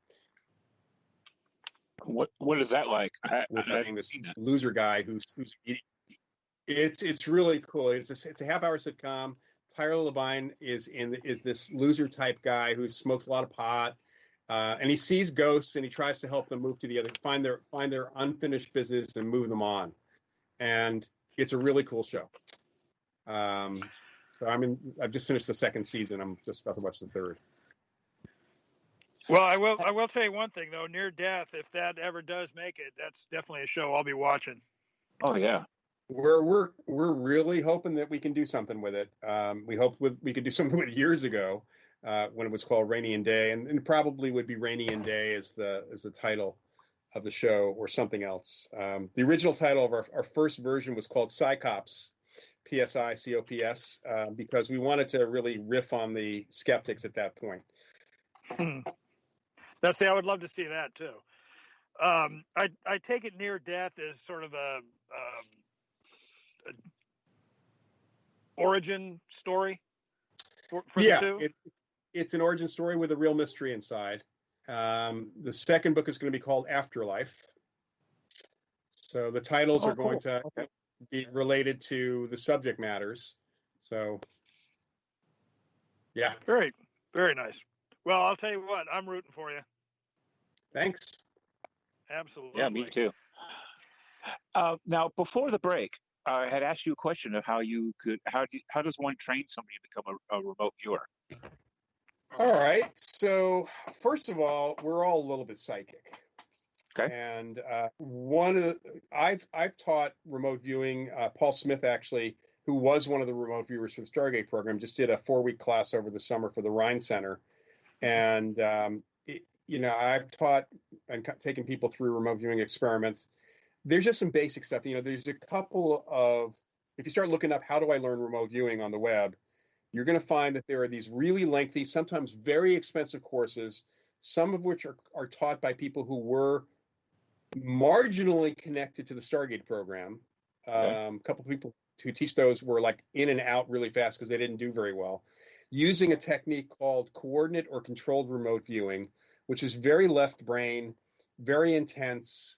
What is that like? We're playing this loser guy who's eating. It's really cool. It's a half-hour sitcom. Tyler Labine is this loser type guy who smokes a lot of pot, and he sees ghosts and he tries to help them move to the other, find their unfinished business and move them on. And it's a really cool show. So I've just finished the 2nd season. I'm just about to watch the 3rd. Well, I will tell you one thing though. Near Death, if that ever does make it, that's definitely a show I'll be watching. Oh yeah. We're really hoping that we can do something with it. We hoped we could do something with it years ago when it was called Raney and Daye, and probably would be Raney and Daye as the title of the show, or something else. The original title of our first version was called Psychops, PSICOPS, because we wanted to really riff on the skeptics at that point. I would love to see that too. I take it Near Death is sort of a origin story for the two? It's an origin story with a real mystery inside. The second book is going to be called Afterlife. So the titles are going to be related to the subject matters. So, yeah. Very, very nice. Well, I'll tell you what, I'm rooting for you. Thanks. Absolutely. Yeah, me too. Now, before the break, I had asked you a question of how does one train somebody to become a remote viewer? All right. So first of all, we're all a little bit psychic. Okay. And I've taught remote viewing. Paul Smith, actually, who was one of the remote viewers for the Stargate program, just did a 4-week class over the summer for the Rhine Center. And I've taught and taken people through remote viewing experiments. There's just some basic stuff. There's a couple of, if you start looking up how do I learn remote viewing on the web, you're going to find that there are these really lengthy, sometimes very expensive courses, some of which are taught by people who were marginally connected to the Stargate program. A couple of people who teach those were like in and out really fast because they didn't do very well, using a technique called coordinate or controlled remote viewing, which is very left brain, very intense.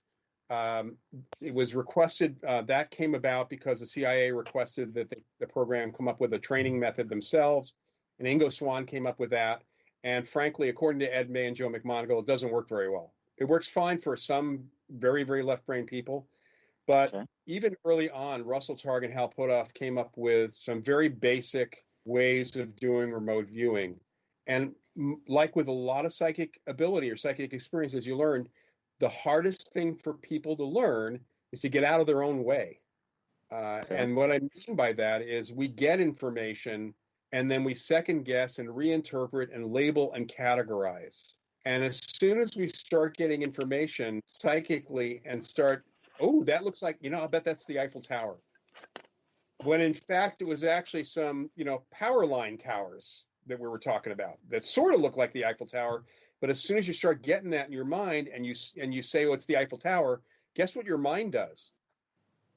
It was requested, that came about because the CIA requested that the program come up with a training method themselves, and Ingo Swann came up with that. And frankly, according to Ed May and Joe McMoneagle, it doesn't work very well. It works fine for some very, very left-brain people, but even early on, Russell Targ and Hal Puthoff came up with some very basic ways of doing remote viewing. And like with a lot of psychic ability or psychic experiences, you learn the hardest thing for people to learn is to get out of their own way. And what I mean by that is we get information and then we second guess and reinterpret and label and categorize. And as soon as we start getting information psychically and start, oh, that looks like, I'll bet that's the Eiffel Tower. When in fact, it was actually some, power line towers that we were talking about that sort of look like the Eiffel Tower. But as soon as you start getting that in your mind and you say, oh, it's the Eiffel Tower, guess what your mind does?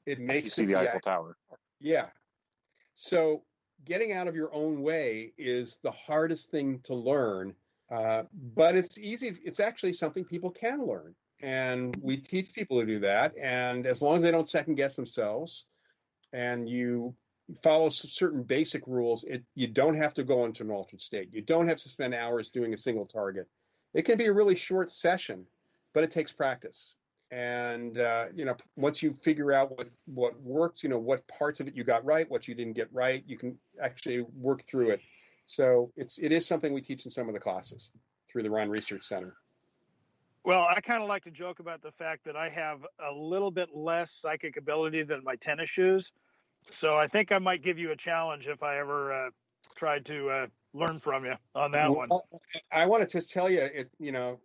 It makes you see the Eiffel Tower. Yeah. So getting out of your own way is the hardest thing to learn, but it's easy. It's actually something people can learn. And we teach people to do that. And as long as they don't second guess themselves and you follow certain basic rules, you don't have to go into an altered state. You don't have to spend hours doing a single target. It can be a really short session, but it takes practice. And, once you figure out what works, what parts of it you got right, what you didn't get right, you can actually work through it. So it is something we teach in some of the classes through the Rhine Research Center. Well, I kind of like to joke about the fact that I have a little bit less psychic ability than my tennis shoes. So I think I might give you a challenge if I ever tried to learn from you on that one. I wanted to tell you,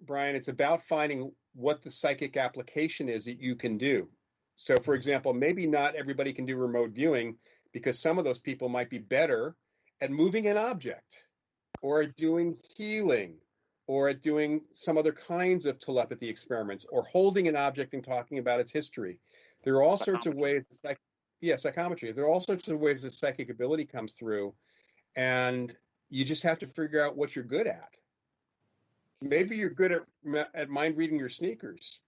Brian, it's about finding what the psychic application is that you can do. So, for example, maybe not everybody can do remote viewing because some of those people might be better at moving an object or at doing healing or at doing some other kinds of telepathy experiments or holding an object and talking about its history. There are all sorts of ways psychometry. There are all sorts of ways that psychic ability comes through, and you just have to figure out what you're good at. Maybe you're good at mind reading your sneakers.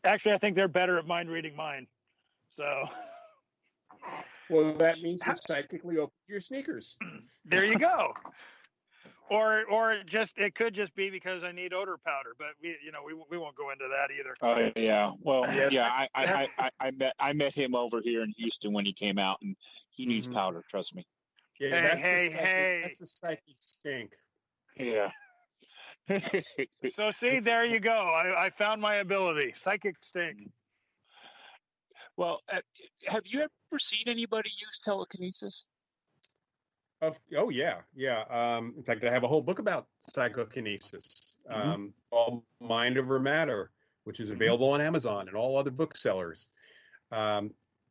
Actually, I think they're better at mind reading mine. So, well, that means you psychically open your sneakers. There you go. Or it could just be because I need odor powder, but we won't go into that either. Oh yeah, well yeah, I met him over here in Houston when he came out, and he needs powder. Trust me. Yeah, that's the psychic stink. Yeah. So see, there you go. I found my ability. Psychic stink. Well, have you ever seen anybody use telekinesis? Oh yeah. In fact, I have a whole book about psychokinesis, called Mind Over Matter, which is available on Amazon and all other booksellers.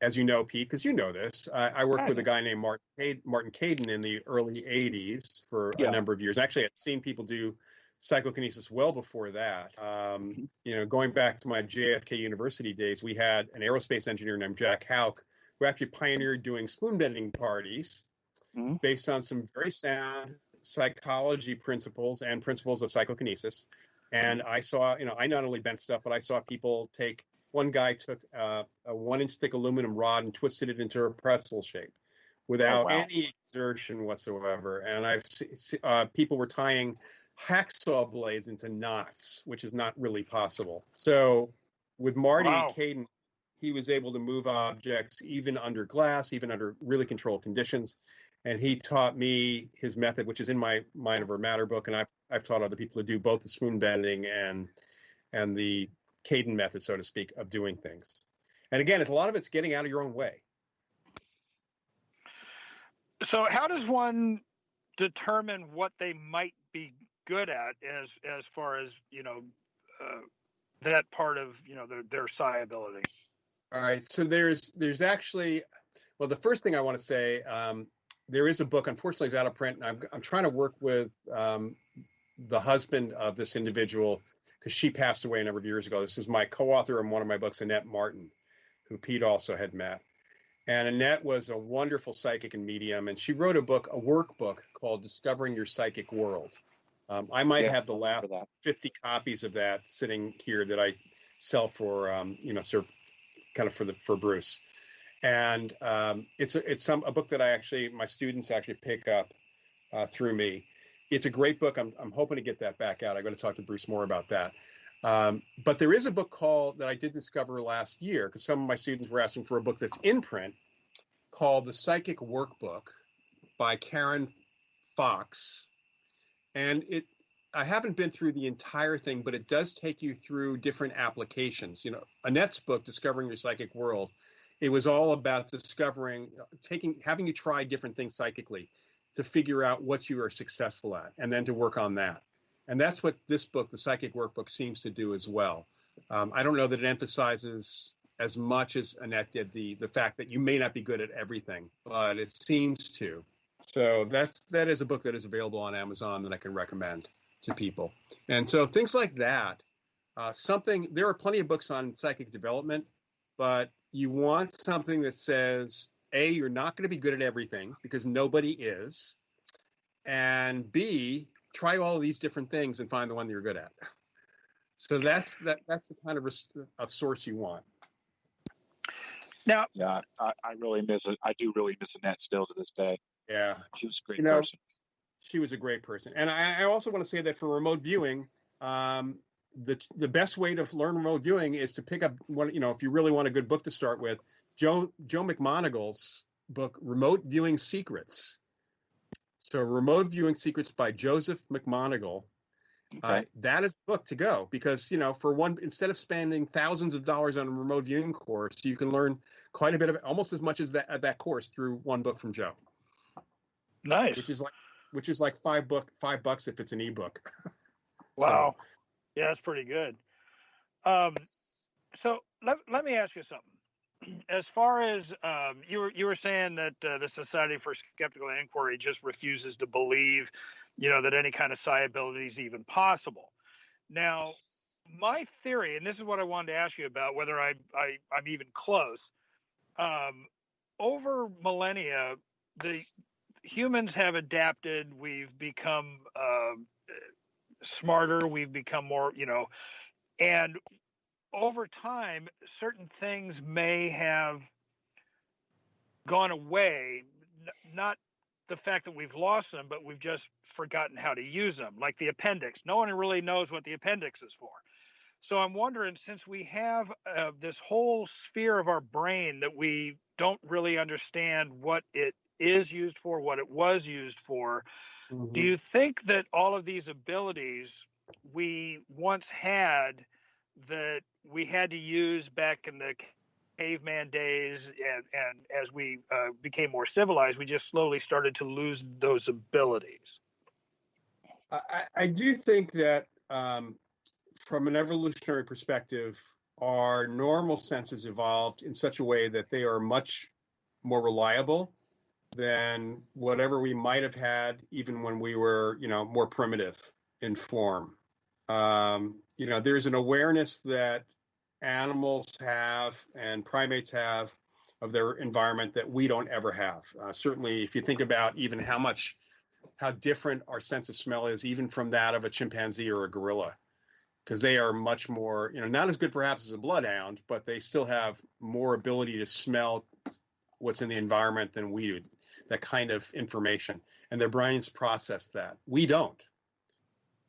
As you know, Pete, because you know this, I worked with a guy named Martin Caden in the early '80s for a number of years. Actually, I'd seen people do psychokinesis well before that. Going back to my JFK University days, we had an aerospace engineer named Jack Houck who actually pioneered doing spoon bending parties based on some very sound psychology principles and principles of psychokinesis. And I saw, I not only bent stuff, but I saw people one guy took a 1-inch thick aluminum rod and twisted it into a pretzel shape without any exertion whatsoever. And I've seen people were tying hacksaw blades into knots, which is not really possible. So with Marty Caden, he was able to move objects even under glass, even under really controlled conditions. And he taught me his method, which is in my Mind Over Matter book. And I've taught other people to do both the spoon bending and the Caden method, so to speak, of doing things. And again, a lot of it's getting out of your own way. So how does one determine what they might be good at as far as, that part of, their psi ability? All right. So there's actually, well, the first thing I want to say, there is a book, unfortunately, it's out of print. And I'm trying to work with the husband of this individual because she passed away a number of years ago. This is my co-author in one of my books, Annette Martin, who Pete also had met. And Annette was a wonderful psychic and medium, and she wrote a workbook called Discovering Your Psychic World. I might have the last 50 copies of that sitting here that I sell for, sort of kind of for Bruce. And it's a book that my students actually pick up through me. It's a great book. I'm hoping to get that back out. I'm going to talk to Bruce more about that. But there is a book that I did discover last year because some of my students were asking for a book that's in print called The Psychic Workbook by Karen Fox. And I haven't been through the entire thing, but it does take you through different applications. Annette's book, Discovering Your Psychic World, it was all about having you try different things psychically to figure out what you are successful at and then to work on that. And that's what this book, The Psychic Workbook, seems to do as well. I don't know that it emphasizes as much as Annette did the fact that you may not be good at everything, but it seems to. So that is a book that is available on Amazon that I can recommend to people. And so things like that, there are plenty of books on psychic development, but you want something that says, A, you're not going to be good at everything because nobody is, and B, try all of these different things and find the one that you're good at. So that's the kind of source you want. Now, yeah, I really miss it. I do really miss Annette still to this day. Yeah, she was a great person. She was a great person, and I also want to say that for remote viewing, the best way to learn remote viewing is to pick up one. If you really want a good book to start with, Joe McMonagle's book, Remote Viewing Secrets. So, Remote Viewing Secrets by Joseph McMonagle. Okay. That is the book to go because, instead of spending thousands of dollars on a remote viewing course, you can learn quite a bit of it, almost as much as that course through one book from Joe. Nice. Which is like $5 if it's an ebook. Wow. So, yeah, that's pretty good. So let me ask you something. As far as you were saying that the Society for Skeptical Inquiry just refuses to believe, that any kind of psi ability is even possible. Now, my theory, and this is what I wanted to ask you about, whether I'm even close. Over millennia, the humans have adapted. We've become smarter. We've become more, and over time, certain things may have gone away. Not the fact that we've lost them, but we've just forgotten how to use them, like the appendix. No one really knows what the appendix is for. So I'm wondering, since we have this whole sphere of our brain that we don't really understand what it is used for, what it was used for, do you think that all of these abilities we once had that we had to use back in the caveman days, and as we became more civilized, we just slowly started to lose those abilities. I do think that from an evolutionary perspective, our normal senses evolved in such a way that they are much more reliable than whatever we might have had even when we were, more primitive in form. There's an awareness that animals have and primates have of their environment that we don't ever have. Certainly, if you think about even how different our sense of smell is, even from that of a chimpanzee or a gorilla, because they are much more, not as good perhaps as a bloodhound, but they still have more ability to smell what's in the environment than we do, that kind of information. And their brains process that. We don't.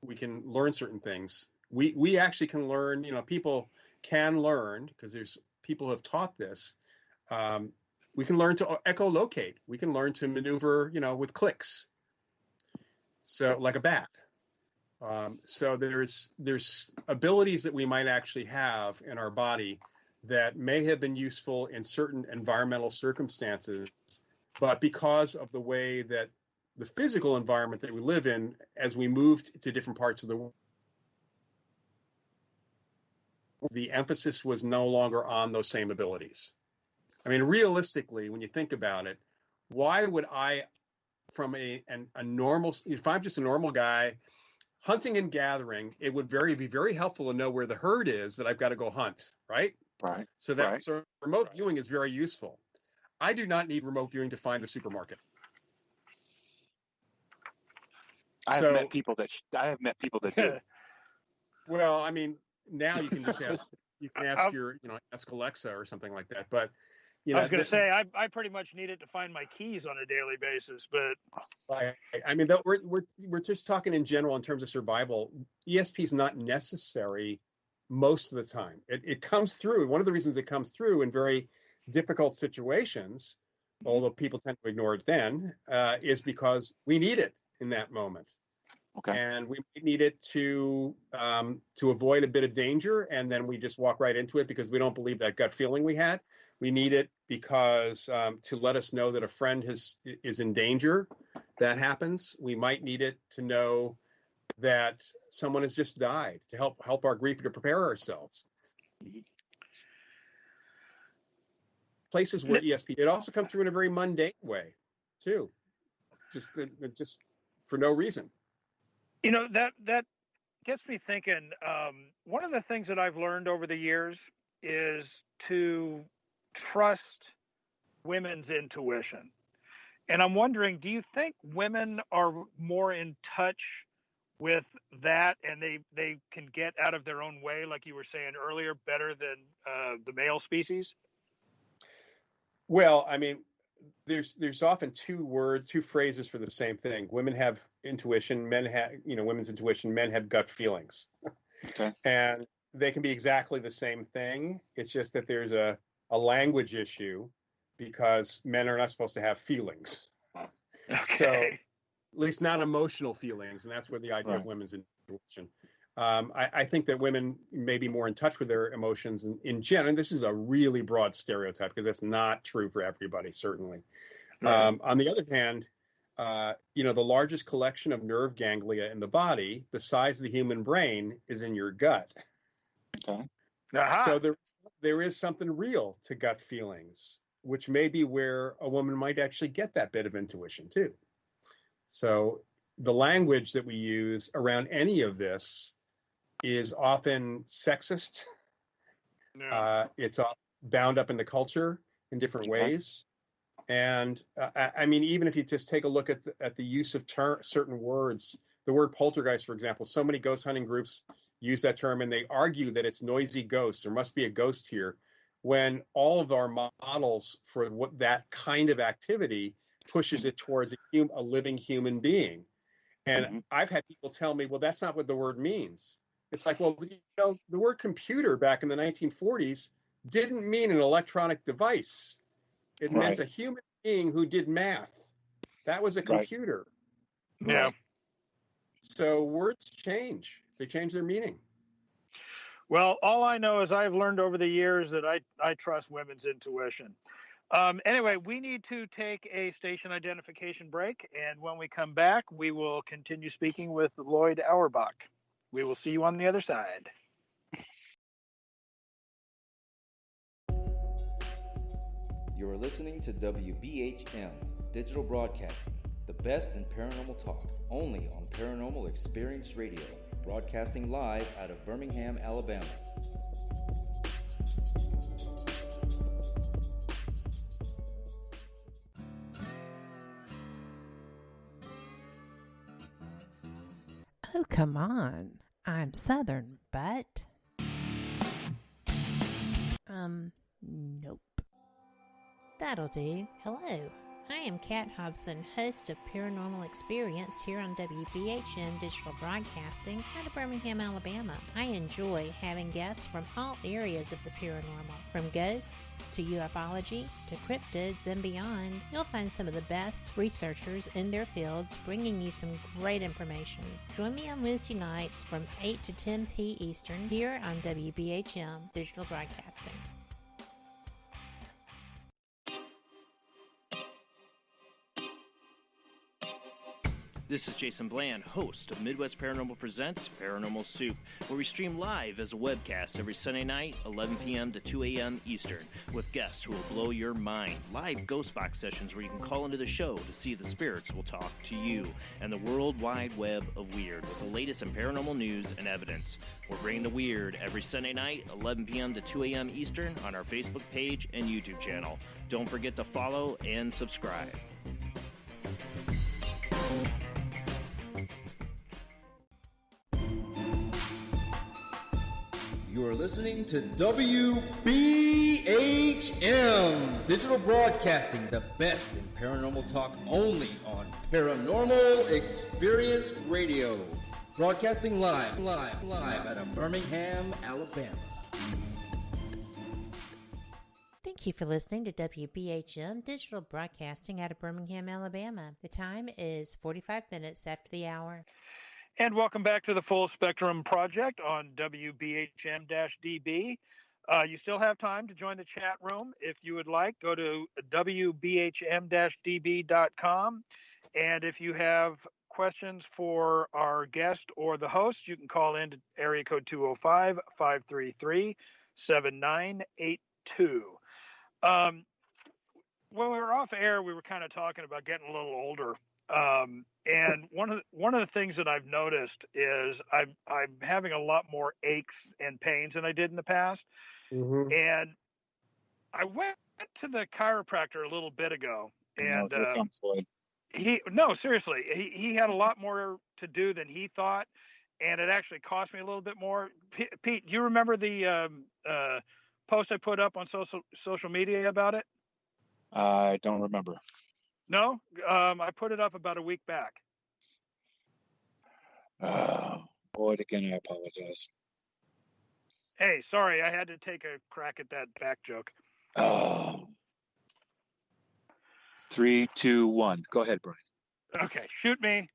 We can learn certain things. We actually can learn, people can learn, because there's people who have taught this. We can learn to echolocate. We can learn to maneuver, with clicks. So like a bat. So there's abilities that we might actually have in our body that may have been useful in certain environmental circumstances, but because of the way that the physical environment that we live in, as we moved to different parts of the world, the emphasis was no longer on those same abilities. I mean, realistically, when you think about it, why would I, from a normal, if I'm just a normal guy, hunting and gathering, it would be very helpful to know where the herd is that I've got to go hunt, right? Right. So remote viewing is very useful. I do not need remote viewing to find the supermarket. I have met people that do. Well, I mean, now you can just ask ask Alexa or something like that. But I was going to say, I pretty much need it to find my keys on a daily basis. But I mean, we're just talking in general in terms of survival. ESP is not necessary most of the time. It comes through. One of the reasons it comes through in very difficult situations, although people tend to ignore it then, is because we need it in that moment. Okay. And we need it to avoid a bit of danger, and then we just walk right into it because we don't believe that gut feeling we had. We need it because to let us know that a friend is in danger. That happens. We might need it to know that someone has just died, to help our grief, to prepare ourselves. Places where ESP, it also comes through in a very mundane way, too, just for no reason. That gets me thinking. One of the things that I've learned over the years is to trust women's intuition. And I'm wondering, do you think women are more in touch with that, and they can get out of their own way, like you were saying earlier, better than the male species? Well, I mean, there's often two phrases for the same thing. Women have intuition, men have, women's intuition, men have gut feelings. Okay. And they can be exactly the same thing. It's just that there's a language issue because men are not supposed to have feelings. Okay. So at least not emotional feelings. And that's where the idea of women's intuition. I think that women may be more in touch with their emotions in general. And this is a really broad stereotype because that's not true for everybody, certainly. Right. On the other hand, the largest collection of nerve ganglia in the body, besides the human brain, is in your gut. Okay. Uh-huh. So there is something real to gut feelings, which may be where a woman might actually get that bit of intuition too. So the language that we use around any of this is often sexist. Yeah. It's often bound up in the culture in different ways. And I mean, even if you just take a look at the use of certain words, the word poltergeist, for example, so many ghost hunting groups use that term and they argue that it's noisy ghosts. There must be a ghost here, when all of our models for what that kind of activity pushes it towards a living human being. And I've had people tell me, well, that's not what the word means. It's like, well, the word computer back in the 1940s didn't mean an electronic device. It meant a human being who did math. That was a computer. Yeah. So words change. They change their meaning. Well, all I know is I've learned over the years that I trust women's intuition. Anyway, we need to take a station identification break, and when we come back, we will continue speaking with Loyd Auerbach. We will see you on the other side. You are listening to WBHM Digital Broadcasting, the best in paranormal talk, only on Paranormal Experience Radio, broadcasting live out of Birmingham, Alabama. Oh, come on. I'm Southern, but... nope. That'll do. Hello. I am Kat Hobson, host of Paranormal Experience here on WBHM Digital Broadcasting out of Birmingham, Alabama. I enjoy having guests from all areas of the paranormal, from ghosts to ufology to cryptids and beyond. You'll find some of the best researchers in their fields bringing you some great information. Join me on Wednesday nights from 8 to 10 p. Eastern here on WBHM Digital Broadcasting. This is Jason Bland, host of Midwest Paranormal Presents Paranormal Soup, where we stream live as a webcast every Sunday night, 11 p.m. to 2 a.m. Eastern, with guests who will blow your mind. Live ghost box sessions where you can call into the show to see if the spirits will talk to you, and the world wide web of weird with the latest in paranormal news and evidence. We're bringing the weird every Sunday night, 11 p.m. to 2 a.m. Eastern on our Facebook page and YouTube channel. Don't forget to follow and subscribe. You are listening to WBHM Digital Broadcasting, the best in paranormal talk, only on Paranormal Experience Radio. Broadcasting live out of Birmingham, Alabama. Thank you for listening to WBHM Digital Broadcasting out of Birmingham, Alabama. The time is 45 minutes after the hour. And welcome back to the Full Spectrum Project on WBHM-DB. You still have time to join the chat room. If you would like, go to WBHM-DB.com. And if you have questions for our guest or the host, you can call in to area code 205-533-7982. When we were off air, we were kind of talking about getting a little older. And one of the things that I've noticed is I'm having a lot more aches and pains than I did in the past. Mm-hmm. And I went to the chiropractor a little bit ago, and he had a lot more to do than he thought, and it actually cost me a little bit more. Pete, do you remember the post I put up on social media about it? I don't remember. No, I put it up about a week back. Boy, again, I apologize. Hey, sorry, I had to take a crack at that back joke. 3, 2, 1. Go ahead, Brian. Okay, shoot me.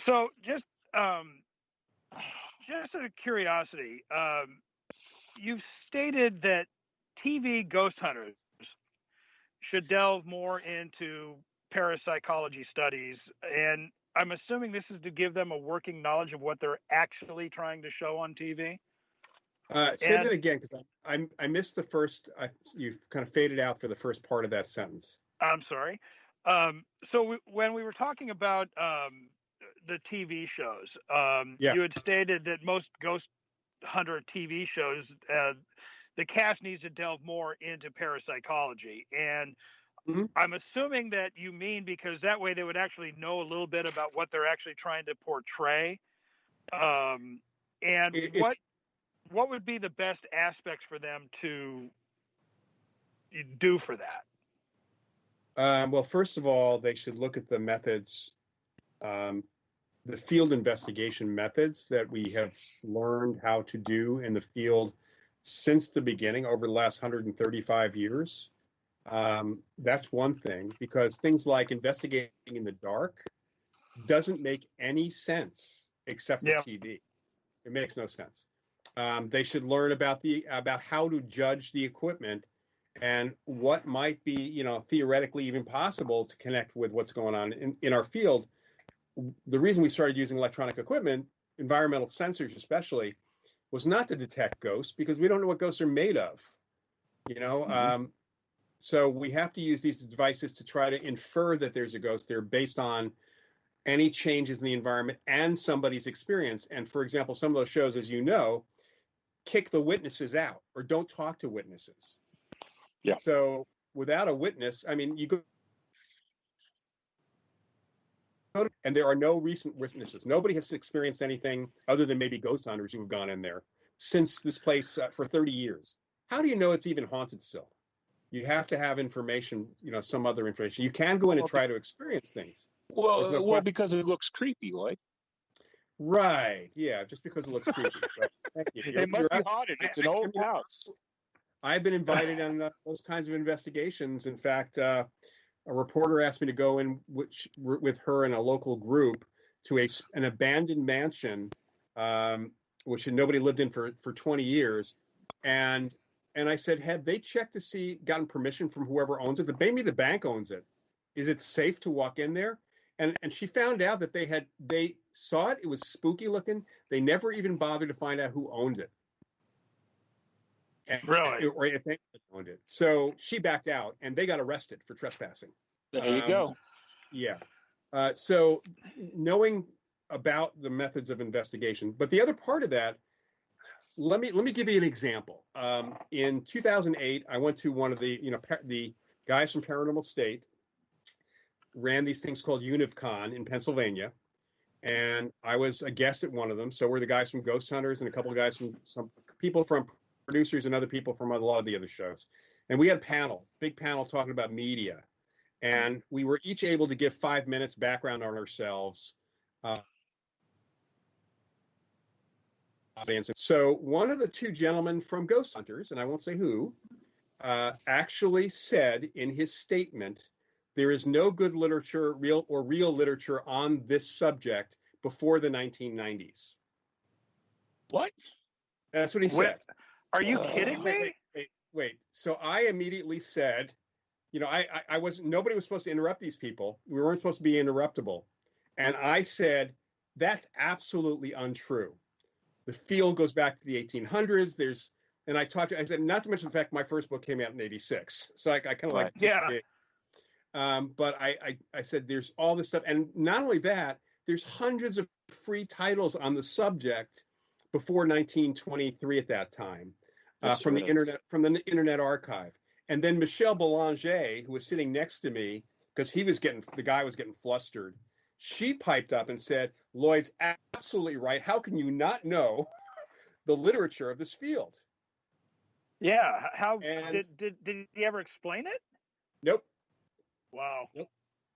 So just out of curiosity, you've stated that TV ghost hunters should delve more into parapsychology studies, and I'm assuming this is to give them a working knowledge of what they're actually trying to show on TV. Say that again, because I missed the first. You've kind of faded out for the first part of that sentence. I'm sorry. So when we were talking about the TV shows, you had stated that most ghost hunter TV shows, the cast needs to delve more into parapsychology, and I'm assuming that you mean because that way they would actually know a little bit about what they're actually trying to portray, and what would be the best aspects for them to do for that? Well, first of all, they should look at the methods, the field investigation methods that we have learned how to do in the field since the beginning over the last 135 years. That's one thing, because things like investigating in the dark doesn't make any sense except for TV. It makes no sense. They should learn about how to judge the equipment and what might be, theoretically even possible to connect with what's going on in our field. The reason we started using electronic equipment, environmental sensors especially, was not to detect ghosts, because we don't know what ghosts are made of. So we have to use these devices to try to infer that there's a ghost there based on any changes in the environment and somebody's experience. And for example, some of those shows, as you know, kick the witnesses out or don't talk to witnesses. Yeah. So without a witness, I mean, you go and there are no recent witnesses. Nobody has experienced anything other than maybe ghost hunters who have gone in there since this place for 30 years. How do you know it's even haunted still? You have to have information, some other information. You can go in and try to experience things. Well, because it looks creepy, Lloyd. Right. Yeah, just because it looks creepy. Right. Thank you. It must be haunted. It's an old house. I've been invited on those kinds of investigations. In fact, a reporter asked me to go in with her and a local group to an abandoned mansion, which nobody lived in for 20 years. And I said, have they checked to see, gotten permission from whoever owns it? Maybe the bank owns it. Is it safe to walk in there? And she found out that they saw it. It was spooky looking. They never even bothered to find out who owned it. Really? Or if they owned it. So she backed out, and they got arrested for trespassing. There you go. Yeah. So knowing about the methods of investigation, but the other part of that, let me give you an example. In 2008, I went to one of the guys from Paranormal State ran these things called UnivCon in Pennsylvania, and I was a guest at one of them. So were the guys from Ghost Hunters and a couple of guys from some people from producers and other people from a lot of the other shows. And we had a big panel talking about media, and we were each able to give 5 minutes background on ourselves. So one of the two gentlemen from Ghost Hunters, and I won't say who, actually said in his statement, there is no good literature, real literature on this subject before the 1990s. What? That's what he said. Are you kidding me? Wait. So I immediately said, nobody was supposed to interrupt these people. We weren't supposed to be interruptible. And I said, that's absolutely untrue. The field goes back to the 1800s. I said, not to mention the fact my first book came out in 86. So I kind of but I said, there's all this stuff. And not only that, there's hundreds of free titles on the subject before 1923 at that time from the Internet Archive. And then Michelle Belanger, who was sitting next to me, because the guy was getting flustered, she piped up and said, Lloyd's absolutely right. How can you not know the literature of this field? Yeah. Did he ever explain it? Nope. Wow.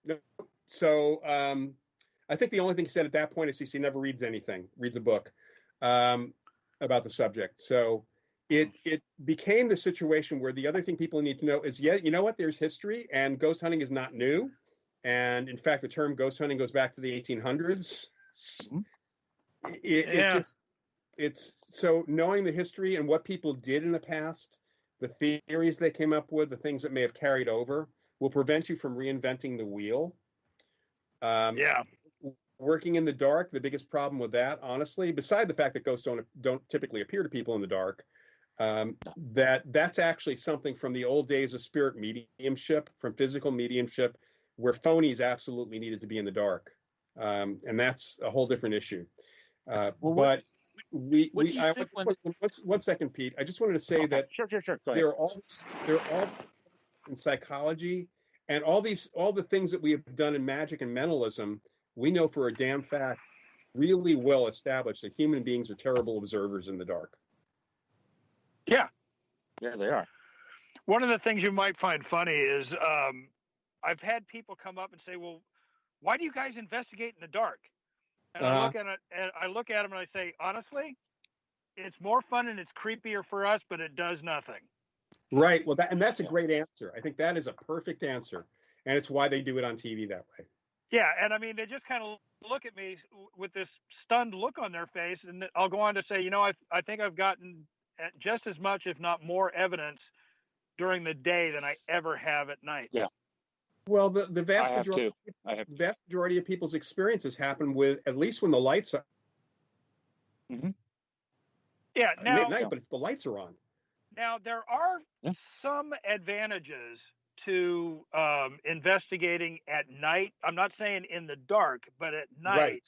Nope. So I think the only thing he said at that point is he never reads a book about the subject. So it became the situation where the other thing people need to know is, you know what? There's history, and ghost hunting is not new. And in fact, the term ghost hunting goes back to the 1800s. It's so knowing the history and what people did in the past, the theories they came up with, the things that may have carried over, will prevent you from reinventing the wheel. Working in the dark, the biggest problem with that, honestly, beside the fact that ghosts don't typically appear to people in the dark, that's actually something from the old days of spirit mediumship, from physical mediumship, where phonies absolutely needed to be in the dark. And that's a whole different issue. One second, Pete. I just wanted to say that sure. there are all in psychology, and all the things that we have done in magic and mentalism, we know for a damn fact, really well established, that human beings are terrible observers in the dark. Yeah, they are. One of the things you might find funny is I've had people come up and say, well, why do you guys investigate in the dark? And I look at them and I say, honestly, it's more fun and it's creepier for us, but it does nothing. Right. Well, that's a great answer. I think that is a perfect answer, and it's why they do it on TV that way. Yeah, and I mean, they just kind of look at me with this stunned look on their face, and I'll go on to say, I think I've gotten just as much, if not more, evidence during the day than I ever have at night. Yeah. Well, the vast I have majority, too. I have. vast majority of people's experiences happen with at least when the lights are. Mm-hmm. Yeah. Now, At night, but it's the lights are on. Now, there are some advantages to investigating at night. I'm not saying in the dark, but at night.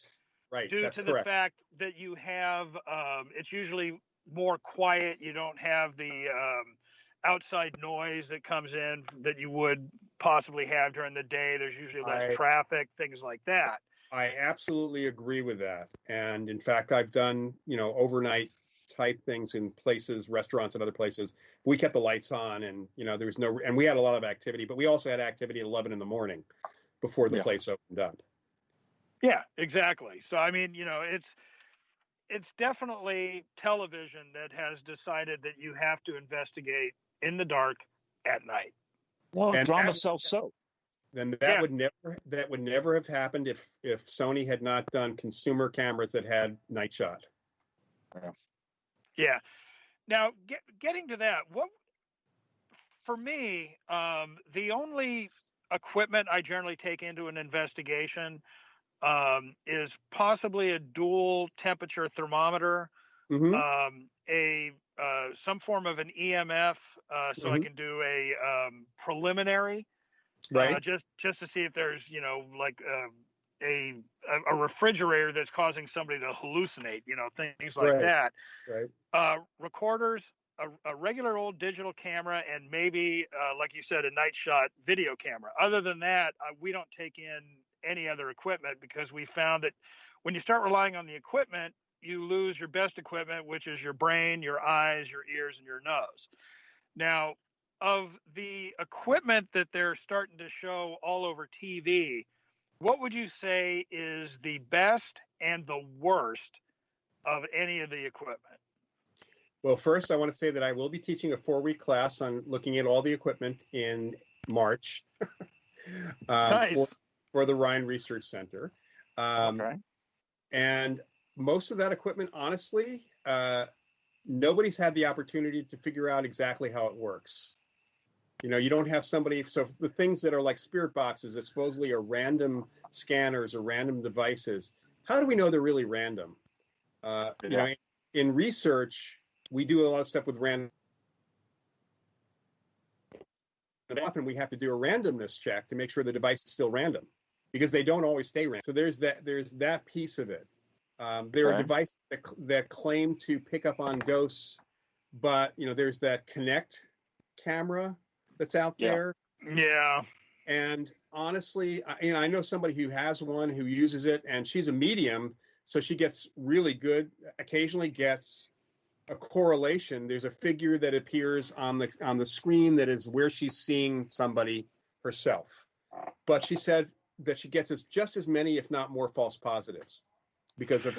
Right. Due That's to correct. the fact that you have, it's usually more quiet. You don't have the outside noise that comes in that you would possibly have during the day. There's usually less traffic, things like that. I absolutely agree with that. And in fact, I've done, overnight type things in places, restaurants and other places. We kept the lights on, and, there was and we had a lot of activity, but we also had activity at 11 in the morning before the place opened up. Yeah, exactly. So, I mean, it's definitely television that has decided that you have to investigate in the dark at night. Well, and drama sells soap. Then that would never have happened if Sony had not done consumer cameras that had night shot. Yeah. Now, getting to that, for me, the only equipment I generally take into an investigation is possibly a dual temperature thermometer, some form of an EMF, so I can do a preliminary, just to see if there's like a refrigerator that's causing somebody to hallucinate, things like that. Recorders, a regular old digital camera, and maybe like you said, a night shot video camera. Other than that, we don't take in any other equipment, because we found that when you start relying on the equipment, you lose your best equipment, which is your brain, your eyes, your ears, and your nose. Now, of the equipment that they're starting to show all over TV, what would you say is the best and the worst of any of the equipment? Well, first, I want to say that I will be teaching a 4-week class on looking at all the equipment in March. Nice. For the Rhine Research Center. And most of that equipment, honestly, nobody's had the opportunity to figure out exactly how it works. You don't have somebody. So the things that are like spirit boxes that supposedly are random scanners or random devices, how do we know they're really random? In research, we do a lot of stuff with random. And often we have to do a randomness check to make sure the device is still random, because they don't always stay random. So there's that piece of it. There are devices that claim to pick up on ghosts, but there's that Kinect camera that's out there. Yeah. And honestly, I know somebody who has one, who uses it, and she's a medium, so she gets really good. Occasionally gets a correlation. There's a figure that appears on the screen that is where she's seeing somebody herself. But she said that she gets just as many, if not more, false positives because of.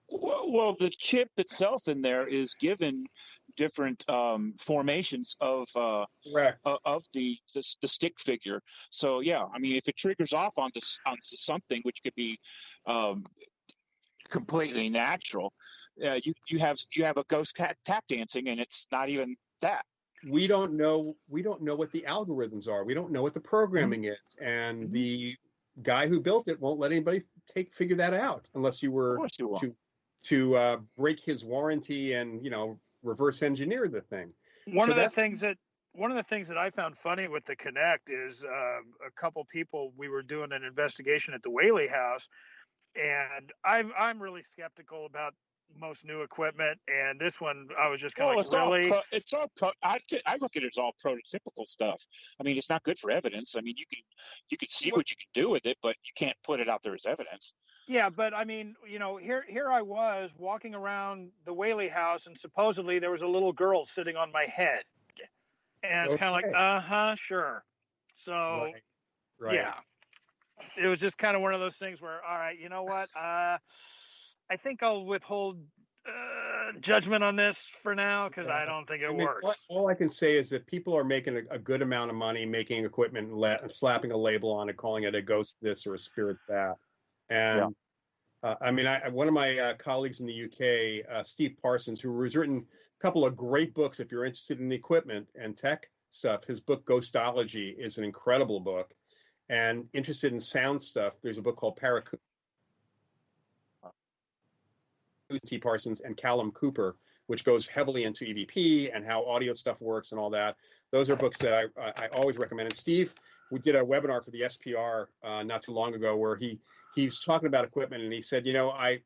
Well, the chip itself in there is given different formations of the stick figure. So yeah, I mean, if it triggers off on something which could be completely natural, you have a ghost tap dancing, and it's not even that. We don't know what the algorithms are. We don't know what the programming is, and the guy who built it won't let anybody figure that out unless you were to break his warranty and reverse engineer the thing. One of the things that I found funny with the Kinect is a couple people, we were doing an investigation at the Whaley House, and I'm really skeptical about most new equipment, and this one I was just kind of really. I look at it as all prototypical stuff. I mean, it's not good for evidence. I mean, you can see what you can do with it, but you can't put it out there as evidence. Yeah, but I mean, here I was walking around the Whaley House, and supposedly there was a little girl sitting on my head, and it's kind of like, sure. So, yeah, it was just kind of one of those things where, all right, you know what? I think I'll withhold judgment on this for now because I don't think it works. All I can say is that people are making a good amount of money making equipment and slapping a label on it, calling it a ghost this or a spirit that. And one of my colleagues in the UK, Steve Parsons, who has written a couple of great books if you're interested in the equipment and tech stuff, his book Ghostology is an incredible book. And interested in sound stuff, there's a book called Parapsychologist. T. Parsons and Callum Cooper, which goes heavily into EVP and how audio stuff works and all that. Those are books that I always recommend. And Steve, we did a webinar for the SPR not too long ago where he was talking about equipment, and he said, I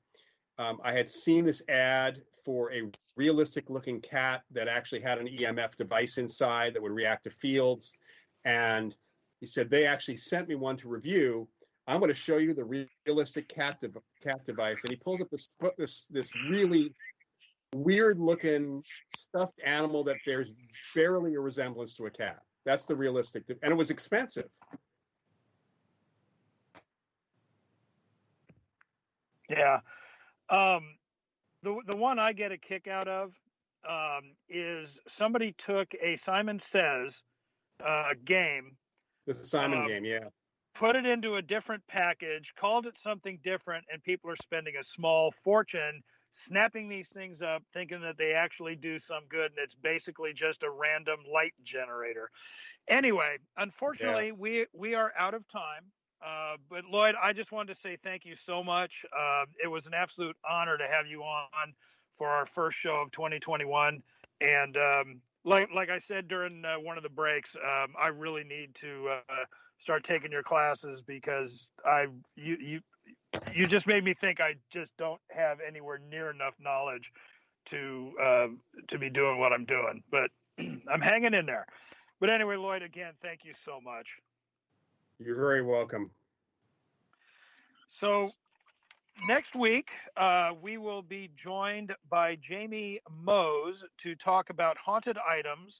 had seen this ad for a realistic looking cat that actually had an EMF device inside that would react to fields. And he said, they actually sent me one to review. I'm going to show you the realistic cat device. And he pulls up this really weird looking stuffed animal that bears barely a resemblance to a cat. That's the realistic, and it was expensive. Yeah. The one I get a kick out of is somebody took a Simon Says game. The Simon game, yeah. Put it into a different package, called it something different, and people are spending a small fortune snapping these things up, thinking that they actually do some good, and it's basically just a random light generator. Anyway, unfortunately, we are out of time. But Lloyd, I just wanted to say thank you so much. It was an absolute honor to have you on for our first show of 2021. And like I said during one of the breaks, I really need to start taking your classes because you just made me think I just don't have anywhere near enough knowledge to be doing what I'm doing. But I'm hanging in there. But anyway, Lloyd, again, thank you so much. You're very welcome. So next week, we will be joined by Jamie Mose to talk about haunted items,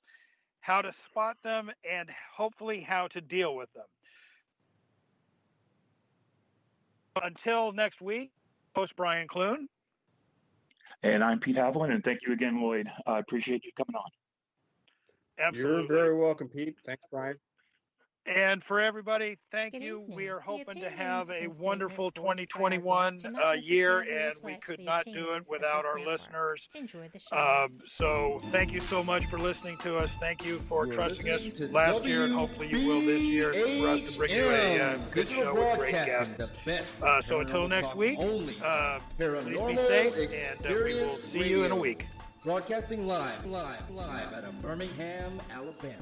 how to spot them, and hopefully how to deal with them. Until next week, host Brian Clune. And I'm Pete Haviland, and thank you again, Lloyd. I appreciate you coming on. Absolutely. You're very welcome, Pete. Thanks, Brian. And for everybody, thank Good you. evening. We are The hoping to opinions have a and wonderful statements voiced by our guests 2021 do not year, necessarily and we reflect could the not do it opinions of without this our network. listeners. Enjoy the shows. So thank you so much for listening to us. Thank you for You're trusting us listening to last year, and hopefully you will this year for us to bring you a good Digital show with great Broadcasting, guests. the best So until paranormal next talk week, only please Paranormal be safe, and we will Experience see you in a Radio. week. Broadcasting live out of Birmingham, Alabama.